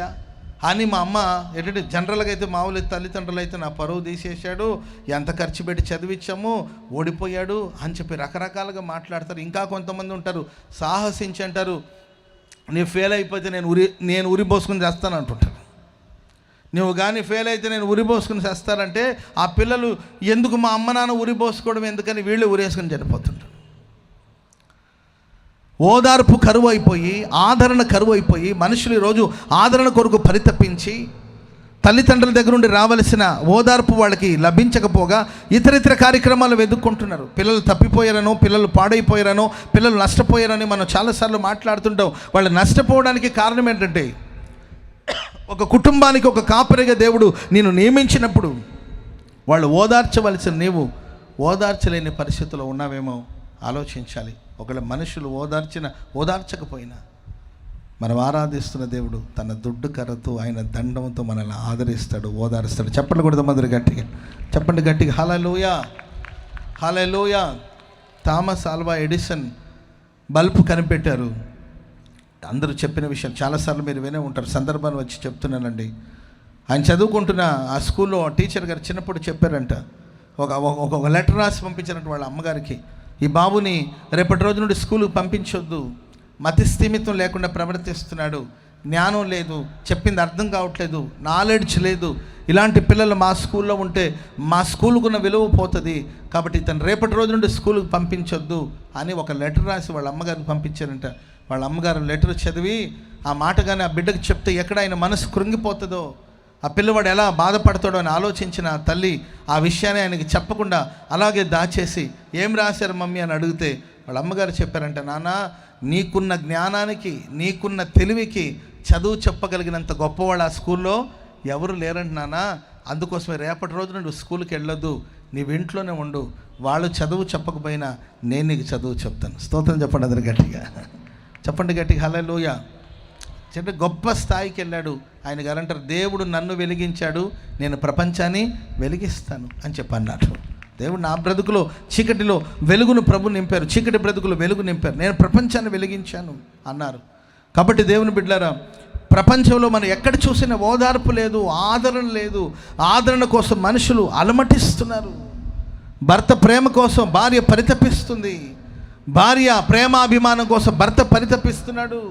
Speaker 1: అని మా అమ్మ ఏంటంటే జనరల్గా అయితే మామూలు తల్లిదండ్రులు అయితే నా పరువు తీసేశాడు, ఎంత ఖర్చు పెట్టి చదివించాము, ఓడిపోయాడు అని చెప్పి రకరకాలుగా మాట్లాడతారు. ఇంకా కొంతమంది ఉంటారు సాహసించి అంటారు, నేను ఫెయిల్ అయిపోతే నేను ఉరిపోసుకుని చేస్తాను అంటుంటారు. నువ్వు కానీ ఫెయిల్ అయితే నేను ఉరిపోసుకుని చేస్తానంటే ఆ పిల్లలు ఎందుకు మా అమ్మ నాన్న ఉరిపోసుకోవడం ఎందుకని వీళ్ళు ఉరేసుకుని చనిపోతుంటారు. ఓదార్పు కరువు అయిపోయి, ఆదరణ కరువు అయిపోయి, మనుషులు ఈరోజు ఆదరణ కొరకు పరితపించి తల్లిదండ్రుల దగ్గర నుండి రావలసిన ఓదార్పు వాళ్ళకి లభించకపోగా ఇతర కార్యక్రమాలు వెతుక్కుంటున్నారు. పిల్లలు తప్పిపోయారనో, పిల్లలు పాడైపోయారనో, పిల్లలు నష్టపోయారని మనం చాలాసార్లు మాట్లాడుతుంటాం. వాళ్ళు నష్టపోవడానికి కారణం ఏంటంటే ఒక కుటుంబానికి ఒక కాపరిగా దేవుడు నేను నియమించినప్పుడు వాళ్ళు ఓదార్చవలసిన నీవు ఓదార్చలేని పరిస్థితిలో ఉన్నావేమో ఆలోచించాలి. ఒకవేళ మనుషులు ఓదార్చకపోయినా మనం ఆరాధిస్తున్న దేవుడు తన దుడ్డు కర్రతో, ఆయన దండంతో మనల్ని ఆదరిస్తాడు, ఓదారుస్తాడు. చెప్పండి కూడా మందరు గట్టిగా, చెప్పండి గట్టిగా హల్లెలూయా, హల్లెలూయా. థామస్ ఆల్వా ఎడిసన్ బల్బు కనిపెట్టారు. అందరూ చెప్పిన విషయం చాలాసార్లు మీరు వినే ఉంటారు, సందర్భాన్ని వచ్చి చెప్తున్నానండి. ఆయన చదువుకుంటున్న ఆ స్కూల్లో టీచర్ గారు చిన్నప్పుడు చెప్పారంట, ఒక లెటర్ రాసి పంపించారంట వాళ్ళ అమ్మగారికి, ఈ బాబుని రేపటి రోజు నుండి స్కూల్కి పంపించొద్దు, మతి స్థిమితం లేకుండా ప్రవర్తిస్తున్నాడు, జ్ఞానం లేదు, చెప్పింది అర్థం కావట్లేదు, నాలెడ్జ్ లేదు, ఇలాంటి పిల్లలు మా స్కూల్లో ఉంటే మా స్కూల్కు ఉన్న విలువ పోతుంది, కాబట్టి తను రేపటి రోజు నుండి స్కూల్కి పంపించొద్దు అని ఒక లెటర్ రాసి వాళ్ళ అమ్మగారికి పంపించారంట. వాళ్ళ అమ్మగారు లెటర్ చదివి ఆ మాట కానీ ఆ బిడ్డకు చెప్తే ఎక్కడ ఆయన మనసు కృంగిపోతుందో, ఆ పిల్లవాడు ఎలా బాధపడతాడో అని ఆలోచించిన తల్లి ఆ విషయాన్ని ఆయనకి చెప్పకుండా అలాగే దాచేసి, ఏం రాశారు మమ్మీ అని అడిగితే వాళ్ళ అమ్మగారు చెప్పారంట, నాన్న నీకున్న జ్ఞానానికి, నీకున్న తెలివికి చదువు చెప్పగలిగినంత గొప్పవాళ్ళు ఆ స్కూల్లో ఎవరు లేరంట నాన్న, అందుకోసమే రేపటి రోజు నువ్వు స్కూల్కి వెళ్ళొద్దు, నీవు ఇంట్లోనే ఉండు, వాళ్ళు చదువు చెప్పకపోయినా నేను నీకు చదువు చెప్తాను. స్తోత్రం చెప్పండి అందరు గట్టిగా, చెప్పండి గట్టిగా హల్లెలూయా. అంటే గొప్ప స్థాయికి వెళ్ళాడు. ఆయన గారు అంటారు, దేవుడు నన్ను వెలిగించాడు, నేను ప్రపంచాన్ని వెలిగిస్తాను అని చెప్పన్నాడు. దేవుడు నా బ్రతుకులో చీకటిలో వెలుగును ప్రభు నింపారు, చీకటి బ్రతుకులో వెలుగు నింపారు, నేను ప్రపంచాన్ని వెలిగించాను అన్నారు. కాబట్టి దేవుని బిడ్డలారా, ప్రపంచంలో మనం ఎక్కడ చూసినా ఓదార్పు లేదు, ఆదరణ లేదు. ఆదరణ కోసం మనుషులు అలమటిస్తున్నారు. భర్త ప్రేమ కోసం భార్య పరితపిస్తుంది, భార్య ప్రేమాభిమానం కోసం భర్త పరితపిస్తున్నాడు,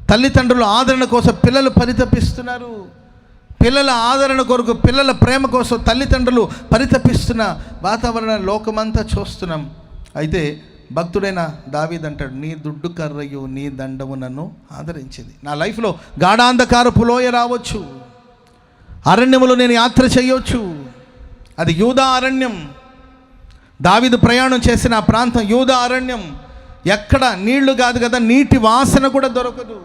Speaker 1: తల్లిదండ్రుల ఆదరణ కోసం పిల్లలు పరితపిస్తున్నారు, పిల్లల ఆదరణ కొరకు పిల్లల ప్రేమ కోసం తల్లిదండ్రులు పరితపిస్తున్న వాతావరణ లోకమంతా చూస్తున్నాం. అయితే భక్తుడైన దావీదు అంటాడు, నీ దుడ్డు కర్రయు నీ దండము నన్ను ఆదరించింది. నా లైఫ్లో గాఢాంధకారపు లోయ రావచ్చు, అరణ్యములో నేను యాత్ర చేయవచ్చు. అది యూదా అరణ్యం. దావీదు ప్రయాణం చేసిన ఆ ప్రాంతం యూదా అరణ్యం. ఎక్కడ నీళ్లు కాదు కదా, నీటి వాసన కూడా దొరకదు.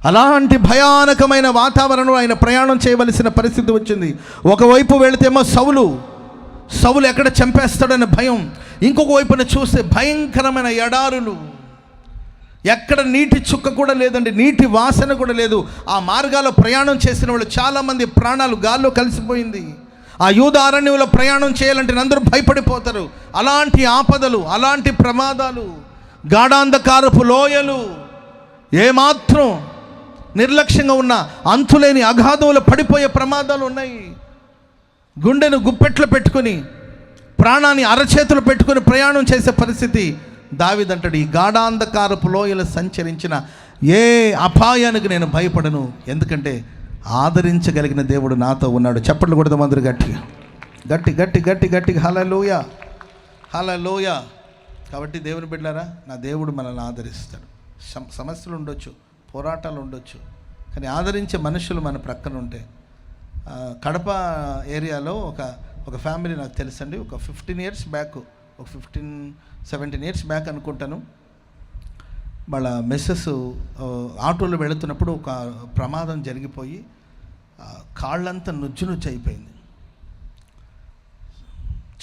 Speaker 1: అలాంటి భయానకమైన వాతావరణంలో ఆయన ప్రయాణం చేయవలసిన పరిస్థితి వచ్చింది. ఒకవైపు వెళితేమో సౌలు ఎక్కడ చంపేస్తాడనే భయం, ఇంకొక వైపున చూస్తే భయంకరమైన ఎడారులు, ఎక్కడ నీటి చుక్క కూడా లేదండి, నీటి వాసన కూడా లేదు. ఆ మార్గాల్లో ప్రయాణం చేసిన వాళ్ళు చాలామంది ప్రాణాలు గాల్లో కలిసిపోయింది. ఆ యూదా అరణ్యంలో ప్రయాణం చేయాలంటే అందరూ భయపడిపోతారు. అలాంటి ఆపదలు, అలాంటి ప్రమాదాలు, గాఢాంధకారపు లోయలు, ఏమాత్రం నిర్లక్ష్యంగా ఉన్న అంతులేని అగాధంలో పడిపోయే ప్రమాదాలు ఉన్నాయి. గుండెను గుప్పెట్లు పెట్టుకొని ప్రాణాన్ని అరచేతులు పెట్టుకొని ప్రయాణం చేసే పరిస్థితి. దావీదు అంటాడు, ఈ గాఢాంధకారపు లోయలు సంచరించిన ఏ అపాయానికి నేను భయపడను, ఎందుకంటే ఆదరించగలిగిన దేవుడు నాతో ఉన్నాడు. చప్పట్లు కొడదాం అందరూ గట్టిగా, గట్టి గట్టి గట్టి గట్టిగా హల్లెలూయా, హల్లెలూయా. కాబట్టి దేవుని బిడ్డలారా, నా దేవుడు మనల్ని ఆదరిస్తాడు. సమస్యలు ఉండొచ్చు, పోరాటాలు ఉండొచ్చు, కానీ ఆదరించే మనుషులు మన ప్రక్కన ఉంటే. కడప ఏరియాలో ఒక ఫ్యామిలీ నాకు తెలుసండి. ఒక 15 years బ్యాక్, ఒక 17 years బ్యాక్ అనుకుంటాను, వాళ్ళ మిస్సెస్ ఆటోలో వెళుతున్నప్పుడు ఒక ప్రమాదం జరిగిపోయి కాళ్ళంతా నుజ్జు అయిపోయింది.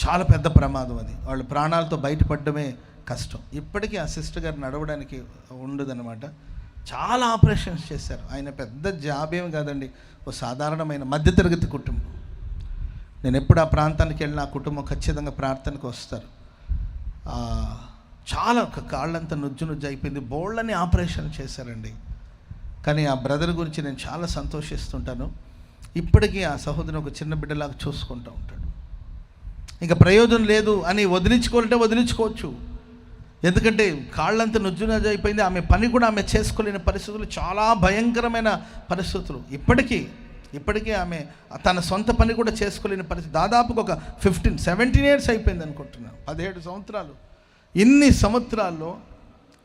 Speaker 1: చాలా పెద్ద ప్రమాదం అది. వాళ్ళు ప్రాణాలతో బయటపడడమే కష్టం. ఇప్పటికీ ఆ సిస్టర్ గారు నడవడానికి ఉండదన్నమాట. చాలా ఆపరేషన్స్ చేశారు. ఆయన పెద్ద జాబ్ ఏమి కాదండి, ఓ సాధారణమైన మధ్యతరగతి కుటుంబం. నేను ఎప్పుడు ఆ ప్రాంతానికి వెళ్ళిన ఆ కుటుంబం ఖచ్చితంగా ప్రార్థనకు వస్తారు. చాలా కాళ్ళంతా నుజ్జు అయిపోయింది, బోళ్ళని ఆపరేషన్ చేశారండి. కానీ ఆ బ్రదర్ గురించి నేను చాలా సంతోషిస్తుంటాను. ఇప్పటికీ ఆ సహోదరుని ఒక చిన్న బిడ్డలాగా చూసుకుంటూ ఉంటాడు. ఇంకా ప్రయోజనం లేదు అని వదిలించుకోవాలంటే వదిలించుకోవచ్చు, ఎందుకంటే కాళ్ళంతా నుజ్జు అయిపోయింది. ఆమె పని కూడా ఆమె చేసుకోలేని పరిస్థితులు, చాలా భయంకరమైన పరిస్థితులు. ఇప్పటికీ ఆమె తన సొంత పని కూడా చేసుకోలేని పరిస్థితి. దాదాపుగా ఒక 17 years అయిపోయింది అనుకుంటున్నాను, 17 సంవత్సరాలు. ఇన్ని సంవత్సరాల్లో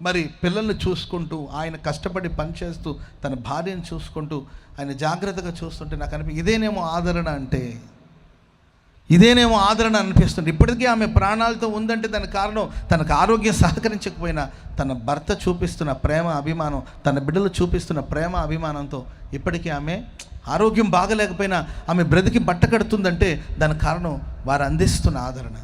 Speaker 1: మరి పిల్లల్ని చూసుకుంటూ, ఆయన కష్టపడి పనిచేస్తూ, తన భార్యను చూసుకుంటూ, ఆయన జాగ్రత్తగా చూస్తుంటే నాకు ఇదేనేమో ఆదరణ అంటే, ఇదేనేమో ఆదరణ అనిపిస్తుంది. ఇప్పటికీ ఆమె ప్రాణాలతో ఉందంటే దానికి కారణం తనకు ఆరోగ్యం సహకరించకపోయినా తన భర్త చూపిస్తున్న ప్రేమ అభిమానం, తన బిడ్డలు చూపిస్తున్న ప్రేమ అభిమానంతో ఇప్పటికీ ఆమె ఆరోగ్యం బాగలేకపోయినా ఆమె బ్రతికి బట్టకడుతుందంటే దానికి కారణం వారు అందిస్తున్న ఆదరణ.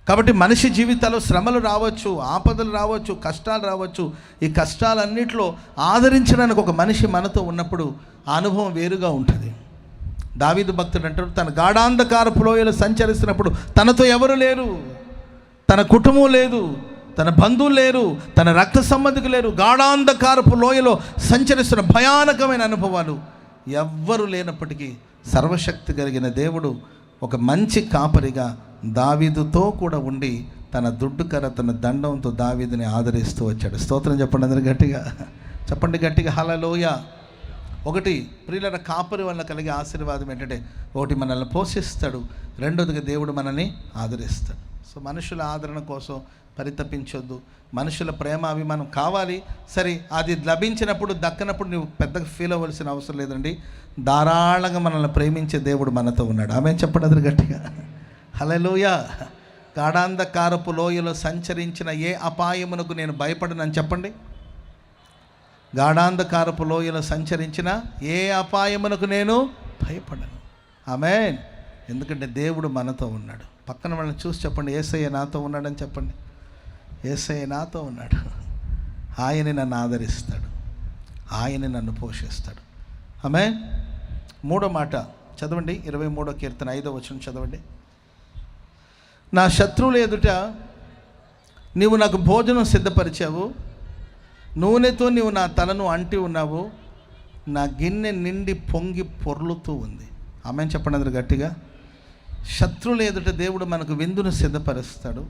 Speaker 1: కాబట్టి మనిషి జీవితాల్లో శ్రమలు రావచ్చు, ఆపదలు రావచ్చు, కష్టాలు రావచ్చు. ఈ కష్టాలన్నింటిలో ఆదరించడానికి ఒక మనిషి మనతో ఉన్నప్పుడు ఆ అనుభవం వేరుగా ఉంటుంది. దావీదు భక్తుడు అంటాడు, తన గాఢాంధకారపు లోయలు సంచరిస్తున్నప్పుడు తనతో ఎవరు లేరు, తన కుటుంబం లేదు, తన బంధువులు లేరు, తన రక్త సంబంధికులు లేరు. గాఢాంధకారపు లోయలో సంచరిస్తున్న భయానకమైన అనుభవాలు. ఎవ్వరు లేనప్పటికీ సర్వశక్తి కలిగిన దేవుడు ఒక మంచి కాపరిగా దావీదుతో కూడా ఉండి తన దుడ్డుకర తన దండంతో దావీదుని ఆదరిస్తూ వచ్చాడు. స్తోత్రం చెప్పండి అందరు గట్టిగా, చెప్పండి గట్టిగా హల్లెలూయా. ఒకటి ప్రియుల కాపరి వల్ల కలిగే ఆశీర్వాదం ఏంటంటే, ఒకటి మనల్ని పోషిస్తాడు, రెండోదిగా దేవుడు మనల్ని ఆదరిస్తాడు. సో మనుషుల ఆదరణ కోసం పరితపించొద్దు. మనుషుల ప్రేమ అభిమానం కావాలి, సరే అది లభించినప్పుడు దక్కనప్పుడు నువ్వు పెద్దగా ఫీల్ అవ్వాల్సిన అవసరం లేదండి. ధారాళంగా మనల్ని ప్రేమించే దేవుడు మనతో ఉన్నాడు. ఆమె చెప్పండి అది గట్టిగా హల్లెలూయా. గాఢాంధకారపు లోయలో సంచరించిన ఏ అపాయమునకు నేను భయపడనని చెప్పండి. గాఢాంధకారపు లోయలో సంచరించిన ఏ అపాయమునకు నేను భయపడను. ఆమేన్. ఎందుకంటే దేవుడు మనతో ఉన్నాడు. పక్కన వాళ్ళని చూసి చెప్పండి, యేసయ్య నాతో ఉన్నాడని చెప్పండి. యేసయ్య నాతో ఉన్నాడు, ఆయన నన్ను ఆదరిస్తాడు, ఆయన నన్ను పోషిస్తాడు. ఆమె మూడో మాట చదవండి, 23వ కీర్తన 5వ వచనం చదవండి. నా శత్రువుల ఎదుట నీవు నాకు భోజనం సిద్ధపరిచావు, నూనెతో నీవు నా తలను అంటి ఉన్నావు, నా గిన్నె నిండి పొంగి పొర్లుతూ ఉంది. ఆమె చెప్పండి అందరు గట్టిగా. శత్రువుల ఎదుట దేవుడు మనకు విందును సిద్ధపరుస్తాడు,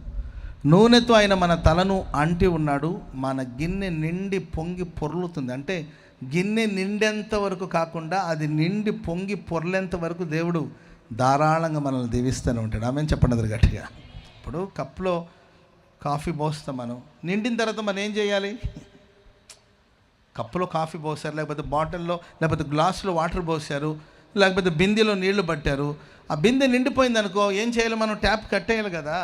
Speaker 1: నూనెతో ఆయన మన తలను అంటి ఉన్నాడు, మన గిన్నె నిండి పొంగి పొర్లుతుంది. అంటే గిన్నె నిండేంత వరకు కాకుండా అది నిండి పొంగి పొర్లేంత వరకు దేవుడు ధారాళంగా మనల్ని దీవిస్తూనే ఉంటాడు. ఆమె చెప్పండి అందరు గట్టిగా. ఇప్పుడు కప్లో కాఫీ పోస్తాం, మనం నిండిన తర్వాత మనం ఏం చేయాలి? కప్పులో కాఫీ పోసారు, లేకపోతే బాటిల్లో, లేకపోతే గ్లాసులో వాటర్ పోసారు, లేకపోతే బిందెలో నీళ్లు పట్టారు. ఆ బిందె నిండిపోయింది అనుకో, ఏం చేయాలి? మనం ట్యాప్ కట్టేయాలి కదా.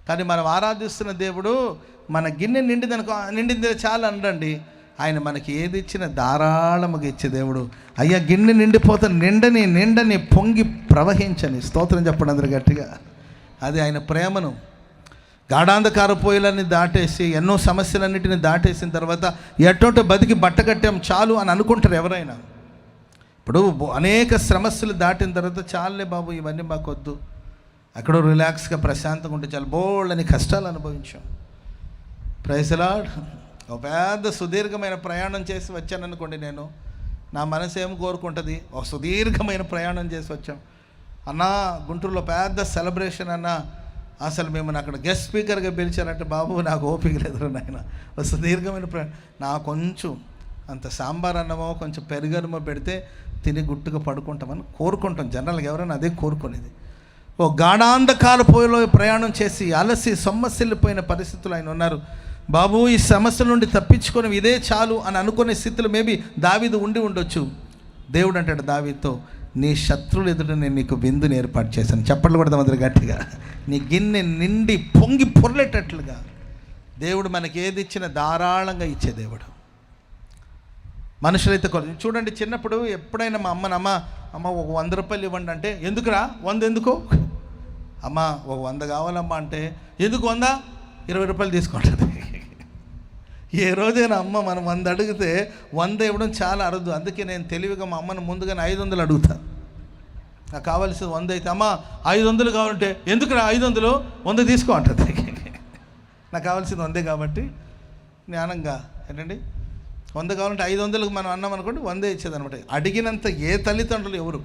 Speaker 1: కానీ మనం ఆరాధిస్తున్న దేవుడు మన గిన్నె నిండిందనుకో, నిండింది చాలు అనరండి. ఆయన మనకి ఏది ఇచ్చినా ధారాళముగా ఇచ్చే దేవుడు. అయ్యా గిన్నె నిండిపోతే నిండని పొంగి ప్రవహించని స్తోత్రం చెప్పండి అందరు గట్టిగా. అది ఆయన ప్రేమను. గాఢాంధకార పోయిలన్నీ దాటేసి ఎన్నో సమస్యలన్నిటిని దాటేసిన తర్వాత ఎట్టోటో బతికి బట్ట కట్టాం చాలు అని అనుకుంటారు ఎవరైనా. ఇప్పుడు అనేక సమస్యలు దాటిన తర్వాత చాలులే బాబు ఇవన్నీ మాకొద్దు, అక్కడో రిలాక్స్గా ప్రశాంతంగా ఉంటే చాలు, బోళ్ళని కష్టాలు అనుభవించాం. Praise lord. ఒక పెద్ద సుదీర్ఘమైన ప్రయాణం చేసి వచ్చాను అనుకోండి, నేను నా మనసు ఏం కోరుకుంటుంది? ఒక సుదీర్ఘమైన ప్రయాణం చేసి వచ్చాం అన్నా, గుంటూరులో పెద్ద సెలబ్రేషన్ అన్నా, అసలు మిమ్మల్ని అక్కడ గెస్ట్ స్పీకర్గా పిలిచారంటే బాబు నాకు ఓపిక లేదు నాయన, ఒక సుదీర్ఘమైన ప్రయాణం. నా కొంచెం అంత సాంబార్ అన్నమో కొంచెం పెరుగన్నమో పెడితే తిని గుట్టుగా పడుకుంటామని కోరుకుంటాం. జనరల్గా ఎవరైనా అదే కోరుకునేది. ఓ గాఢాంధకార పోయిలో ప్రయాణం చేసి అలసి సొమ్మసిల్లిపోయిన పరిస్థితులు ఆయన ఉన్నారు. బాబు ఈ సమస్యల నుండి తప్పించుకొని ఇదే చాలు అని అనుకునే స్థితిలో మేబీ దావీదు ఉండి ఉండొచ్చు. దేవుడు అంటాడు దావీదుతో, నీ శత్రువులు ఎదుట నేను నీకు విందుని ఏర్పాటు చేశాను. చప్పట్లు కొడదాం అందరు గట్టిగా. నీ గిన్నె నిండి పొంగి పొర్లేటట్లుగా దేవుడు మనకి ఏది ఇచ్చినా ధారాళంగా ఇచ్చే దేవుడు. మనుషులైతే చూడండి, చిన్నప్పుడు ఎప్పుడైనా మా అమ్మ ఒక 100 రూపాయలు ఇవ్వండి అంటే, ఎందుకురా 100 ఎందుకు? అమ్మ ఒక 100 కావాలమ్మా అంటే, ఎందుకు 100? 20 రూపాయలు తీసుకుంటుంది. ఏ రోజైనా అమ్మ మనం 100 అడిగితే 100 ఇవ్వడం చాలా అరుదు. అందుకే నేను తెలివిగా మా అమ్మను ముందుగానే 500 అడుగుతాను. నాకు కావాల్సింది 100 అయితే, అమ్మ 500 కావాలంటే, ఎందుకురా 500? 100 తీసుకో అంటుంది. నాకు కావాల్సింది 100 కాబట్టి జ్ఞానంగా ఏంటండి 100 కావాలంటే 500కి మనం అన్నాం అనుకోండి 100 ఇచ్చేదనమాట. అడిగినంత ఏ తల్లిదండ్రులు ఎవరు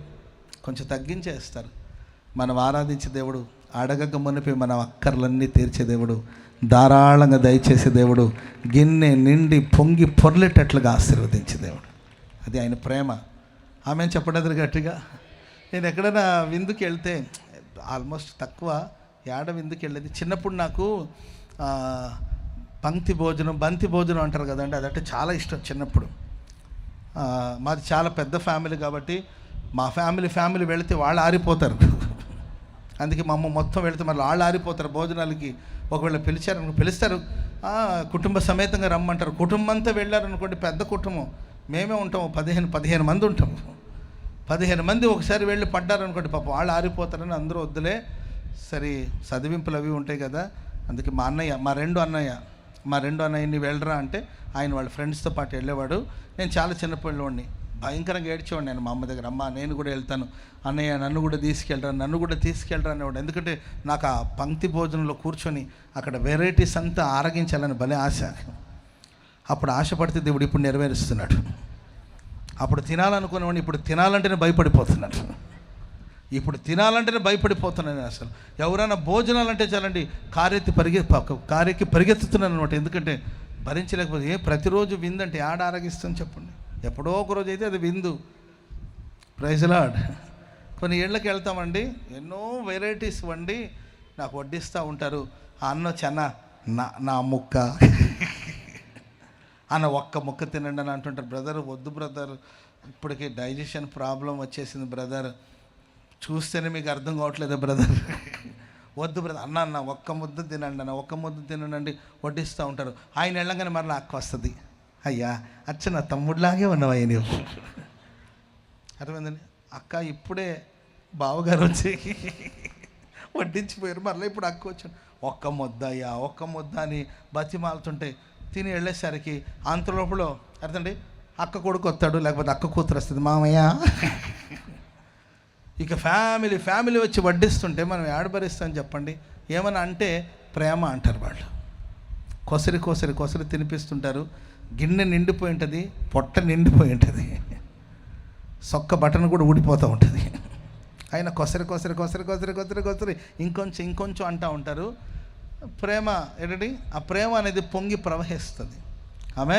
Speaker 1: కొంచెం తగ్గించేస్తారు. మనం ఆరాధించే దేవుడు అడగక మునిపి మన అక్కర్లన్నీ తీర్చే దేవుడు, ధారాళంగా దయచేసే దేవుడు, గిన్నె నిండి పొంగి పొర్లేటట్లుగా ఆశీర్వదించే దేవుడు. అది ఆయన ప్రేమ. ఆమె చెప్పడం గట్టిగా. నేను ఎక్కడైనా విందుకి వెళ్తే ఆల్మోస్ట్ తక్కువ ఏడ విందుకి వెళ్ళేది. చిన్నప్పుడు నాకు పంక్తి భోజనం, బంతి భోజనం అంటారు కదండి, అదంటే చాలా ఇష్టం చిన్నప్పుడు. మాది చాలా పెద్ద ఫ్యామిలీ కాబట్టి మా ఫ్యామిలీ వెళితే వాళ్ళు ఆరిపోతారు. అందుకే మా అమ్మ మొత్తం వెళితే మళ్ళీ వాళ్ళు ఆరిపోతారు భోజనాలకి. ఒకవేళ పిలుస్తారు కుటుంబ సమేతంగా రమ్మంటారు. కుటుంబం అంతా వెళ్ళారనుకోండి, పెద్ద కుటుంబం, మేమే ఉంటాము 15 మంది ఉంటాము. 15 మంది ఒకసారి వెళ్ళి పడ్డారనుకోండి, పాపం వాళ్ళు ఆరిపోతారని అందరూ వద్దులే, సరే చదివింపులు అవి ఉంటాయి కదా. అందుకే మా రెండో అన్నయ్యని వెళ్ళరా అంటే ఆయన వాళ్ళ ఫ్రెండ్స్తో పాటు వెళ్ళేవాడు. నేను చాలా చిన్నపిల్లవాడిని, భయంకరంగా ఏడ్చేవాడు. నేను మా అమ్మ దగ్గర, అమ్మ నేను కూడా వెళ్తాను, అన్నయ్య నన్ను కూడా తీసుకెళ్ళరా అనేవాడు. ఎందుకంటే నాకు ఆ పంక్తి భోజనంలో కూర్చొని అక్కడ వెరైటీస్ అంతా ఆరగించాలని భలే ఆశ. అప్పుడు ఆశపడితే దేవుడు ఇప్పుడు నెరవేరుస్తున్నాడు. అప్పుడు తినాలనుకునేవాడిని, ఇప్పుడు తినాలంటేనే భయపడిపోతున్నాడు. అసలు ఎవరైనా భోజనాలంటే చాలండి కారెక్కి పరిగెత్తుతున్నాను అనమాట. ఎందుకంటే భరించలేకపోతే ప్రతిరోజు విందంటే ఆడ ఆరగిస్తుంది చెప్పండి. ఎప్పుడో ఒక రోజు అయితే అది విందు. Praise Lord. కొన్ని ఏళ్ళకి వెళ్తామండి, ఎన్నో వెరైటీస్ వండి నాకు వడ్డిస్తూ ఉంటారు. అన్న చెన్న నా ముక్క అన్న ఒక్క ముక్క తినండి అని అంటుంటారు. బ్రదర్ వద్దు బ్రదర్, ఇప్పటికీ డైజెషన్ ప్రాబ్లం వచ్చేసింది బ్రదర్, చూస్తేనే మీకు అర్థం కావట్లేదు బ్రదర్, వద్దు బ్రదర్. అన్న ఒక్క ముద్ద తినండి వడ్డిస్తూ ఉంటారు. ఆయన వెళ్ళగానే మరలా అక్క వస్తుంది, అయ్యా అచ్చ నా తమ్ముడిలాగే ఉన్నావయ్య నీవు. అర్థమైందండి. అక్క ఇప్పుడే బావగారు వచ్చి వడ్డించిపోయారు, మరలా ఇప్పుడు అక్క వచ్చాను, ఒక్క ముద్ద అని బతిమాలుతుంటే తిని వెళ్ళేసరికి అంతలోపల అర్థండి అక్క కొడుకు వస్తాడు, లేకపోతే అక్క కూతురు వస్తుంది, మామయ్య. ఇక ఫ్యామిలీ వచ్చి వడ్డిస్తుంటే మనం ఏడబరిస్తాం చెప్పండి? ఏమన్నా అంటే ప్రేమ అంటారు వాళ్ళు. కొసరి తినిపిస్తుంటారు. గిన్నె నిండిపోయి ఉంటుంది, పొట్ట నిండిపోయి ఉంటుంది, సొక్క బటన్ కూడా ఊడిపోతూ ఉంటుంది. ఆయన కొసరి ఇంకొంచెం అంటూ ఉంటారు. ప్రేమ ఏంటండి? ఆ ప్రేమ అనేది పొంగి ప్రవహిస్తుంది. ఆమె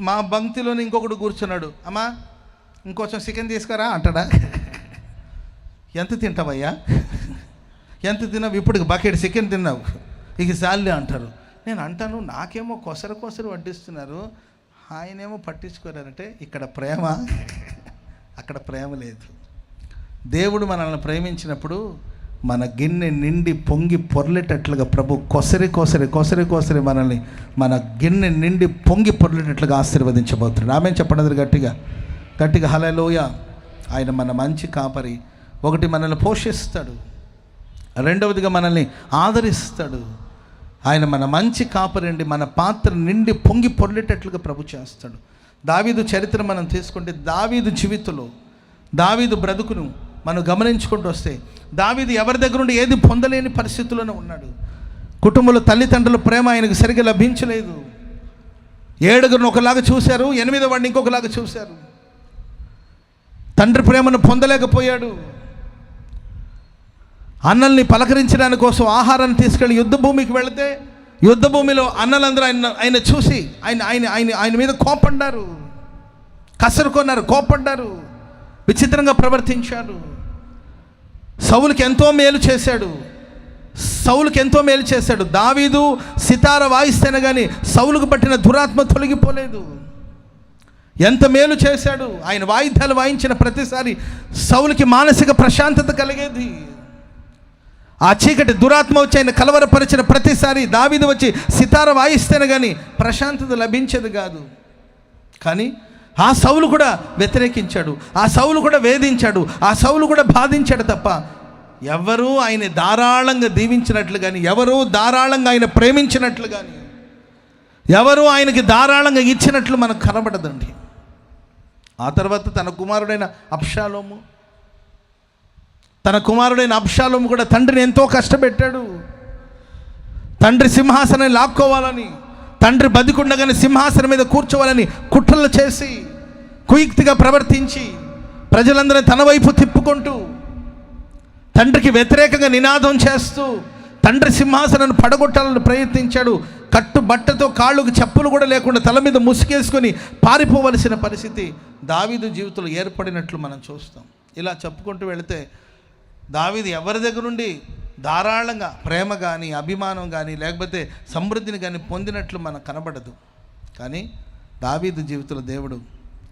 Speaker 1: మా బంక్తిలోని ఇంకొకడు కూర్చున్నాడు, అమ్మా ఇంకొంచెం చికెన్ తీసుకురా అంటాడా? ఎంత తింటావయ్యా? ఎంత తిన్నావు? ఇప్పుడు బకెట్ చికెన్ తిన్నావు, ఇక చాలే అంటారు. నేను అంటాను, నాకేమో కొసరి వడ్డిస్తున్నారు, ఆయనేమో పట్టించుకోరారంటే ఇక్కడ ప్రేమ, అక్కడ ప్రేమ లేదు. దేవుడు మనల్ని ప్రేమించినప్పుడు మన గిన్నె నిండి పొంగి పొర్లేటట్లుగా ప్రభు కొసరి మనల్ని మన గిన్నె నిండి పొంగి పొర్లేటట్లుగా ఆశీర్వదించబోతున్నాడు. ఆమె చెప్పండి గట్టిగా హల్లెలూయా. ఆయన మన మంచి కాపరి. ఒకటి, మనల్ని పోషిస్తాడు. రెండవదిగా మనల్ని ఆదరిస్తాడు. ఆయన మన మంచి కాపరండి. మన పాత్ర నిండి పొంగి పొర్లేటట్లుగా ప్రభు చేస్తాడు. దావీదు చరిత్ర మనం తీసుకుంటే, దావీదు జీవితంలో దావీదు బ్రతుకును మనం గమనించుకుంటూ వస్తే, దావీదు ఎవరి దగ్గర నుండి ఏది పొందలేని పరిస్థితుల్లోనే ఉన్నాడు. కుటుంబంలో తల్లిదండ్రుల ప్రేమ ఆయనకు సరిగ్గా లభించలేదు. 7 ఒకలాగా చూశారు, 8వ వాడిని ఇంకొకలాగా చూశారు. తండ్రి ప్రేమను పొందలేకపోయాడు. అన్నల్ని పలకరించడానికి కోసం ఆహారాన్ని తీసుకెళ్ళి యుద్ధ భూమికి వెళితే, యుద్ధ భూమిలో అన్నలందరూ ఆయన చూసి ఆయన మీద కోపడ్డారు, కసరుకొన్నారు, కోపడ్డారు, విచిత్రంగా ప్రవర్తించాడు. సౌలుకి ఎంతో మేలు చేశాడు. దావీదు సితార వాయిస్తేనే కానీ సౌలుకు పట్టిన దురాత్మ తొలగిపోలేదు. ఎంత మేలు చేశాడు! ఆయన వాయిద్యాలు వాయించిన ప్రతిసారి సౌలుకి మానసిక ప్రశాంతత కలిగేది. ఆ చీకటి దురాత్మ వచ్చి ఆయన కలవరపరిచిన ప్రతిసారి దావీదు వచ్చి సితార వాయిస్తేనే కానీ ప్రశాంతత లభించేది కాదు. కానీ ఆ సౌలు కూడా వ్యతిరేకించాడు, ఆ సౌలు కూడా వేధించాడు, ఆ సౌలు కూడా బాధించాడు తప్ప ఎవరూ ఆయన ధారాళంగా దీవించినట్లు కానీ, ఎవరూ ధారాళంగా ఆయన ప్రేమించినట్లు కానీ, ఎవరూ ఆయనకి ధారాళంగా ఇచ్చినట్లు మనకు కనబడదండి. ఆ తర్వాత తన కుమారుడైన అబ్షాలోము కూడా తండ్రిని ఎంతో కష్టపెట్టాడు. తండ్రి సింహాసనాన్ని లాక్కోవాలని, తండ్రి బతికుండగానే సింహాసనం మీద కూర్చోవాలని కుట్రలు చేసి, కుయుక్తిగా ప్రవర్తించి, ప్రజలందరినీ తన వైపు తిప్పుకుంటూ, తండ్రికి వ్యతిరేకంగా నినాదం చేస్తూ తండ్రి సింహాసనాన్ని పడగొట్టాలని ప్రయత్నించాడు. కట్టుబట్టతో కాళ్ళకు చెప్పులు కూడా లేకుండా తల మీద ముసుగేసుకొని పారిపోవలసిన పరిస్థితి దావీదు జీవితంలో ఏర్పడినట్లు మనం చూస్తాం. ఇలా చెప్పుకుంటూ వెళితే దావీదు ఎవరి దగ్గర నుండి ధారాళంగా ప్రేమ కానీ, అభిమానం కానీ, లేకపోతే సమృద్ధిని కానీ పొందినట్లు మనకు కనబడదు. కానీ దావీదు జీవితంలో దేవుడు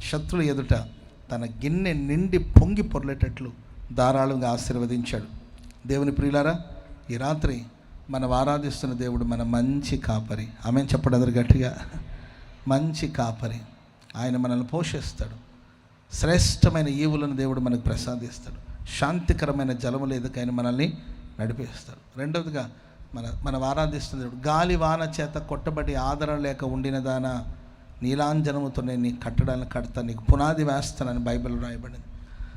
Speaker 1: శత్రువుల ఎదుట తన గిన్నె నిండి పొంగి పొర్లేటట్లు ధారాళంగా ఆశీర్వదించాడు. దేవుని ప్రియులారా, ఈ రాత్రి మనం ఆరాధిస్తున్న దేవుడు మన మంచి కాపరి. ఆమెను చెప్పండి అందరు గట్టిగా. మంచి కాపరి. ఆయన మనల్ని పోషిస్తాడు. శ్రేష్టమైన ఈవులను దేవుడు మనకు ప్రసాదిస్తాడు. శాంతికరమైన జలముల ఎదుకైన మనల్ని నడిపిస్తాడు. రెండవదిగా మనం ఆరాధిస్తున్న దేవుడు గాలి వాన చేత కొట్టబడి ఆదరణ లేక ఉండినదానా, నీలాంజనముతో నేను నీ కట్టడాలను కడతా, నీకు పునాది వేస్తానని బైబిల్లో రాయబడింది.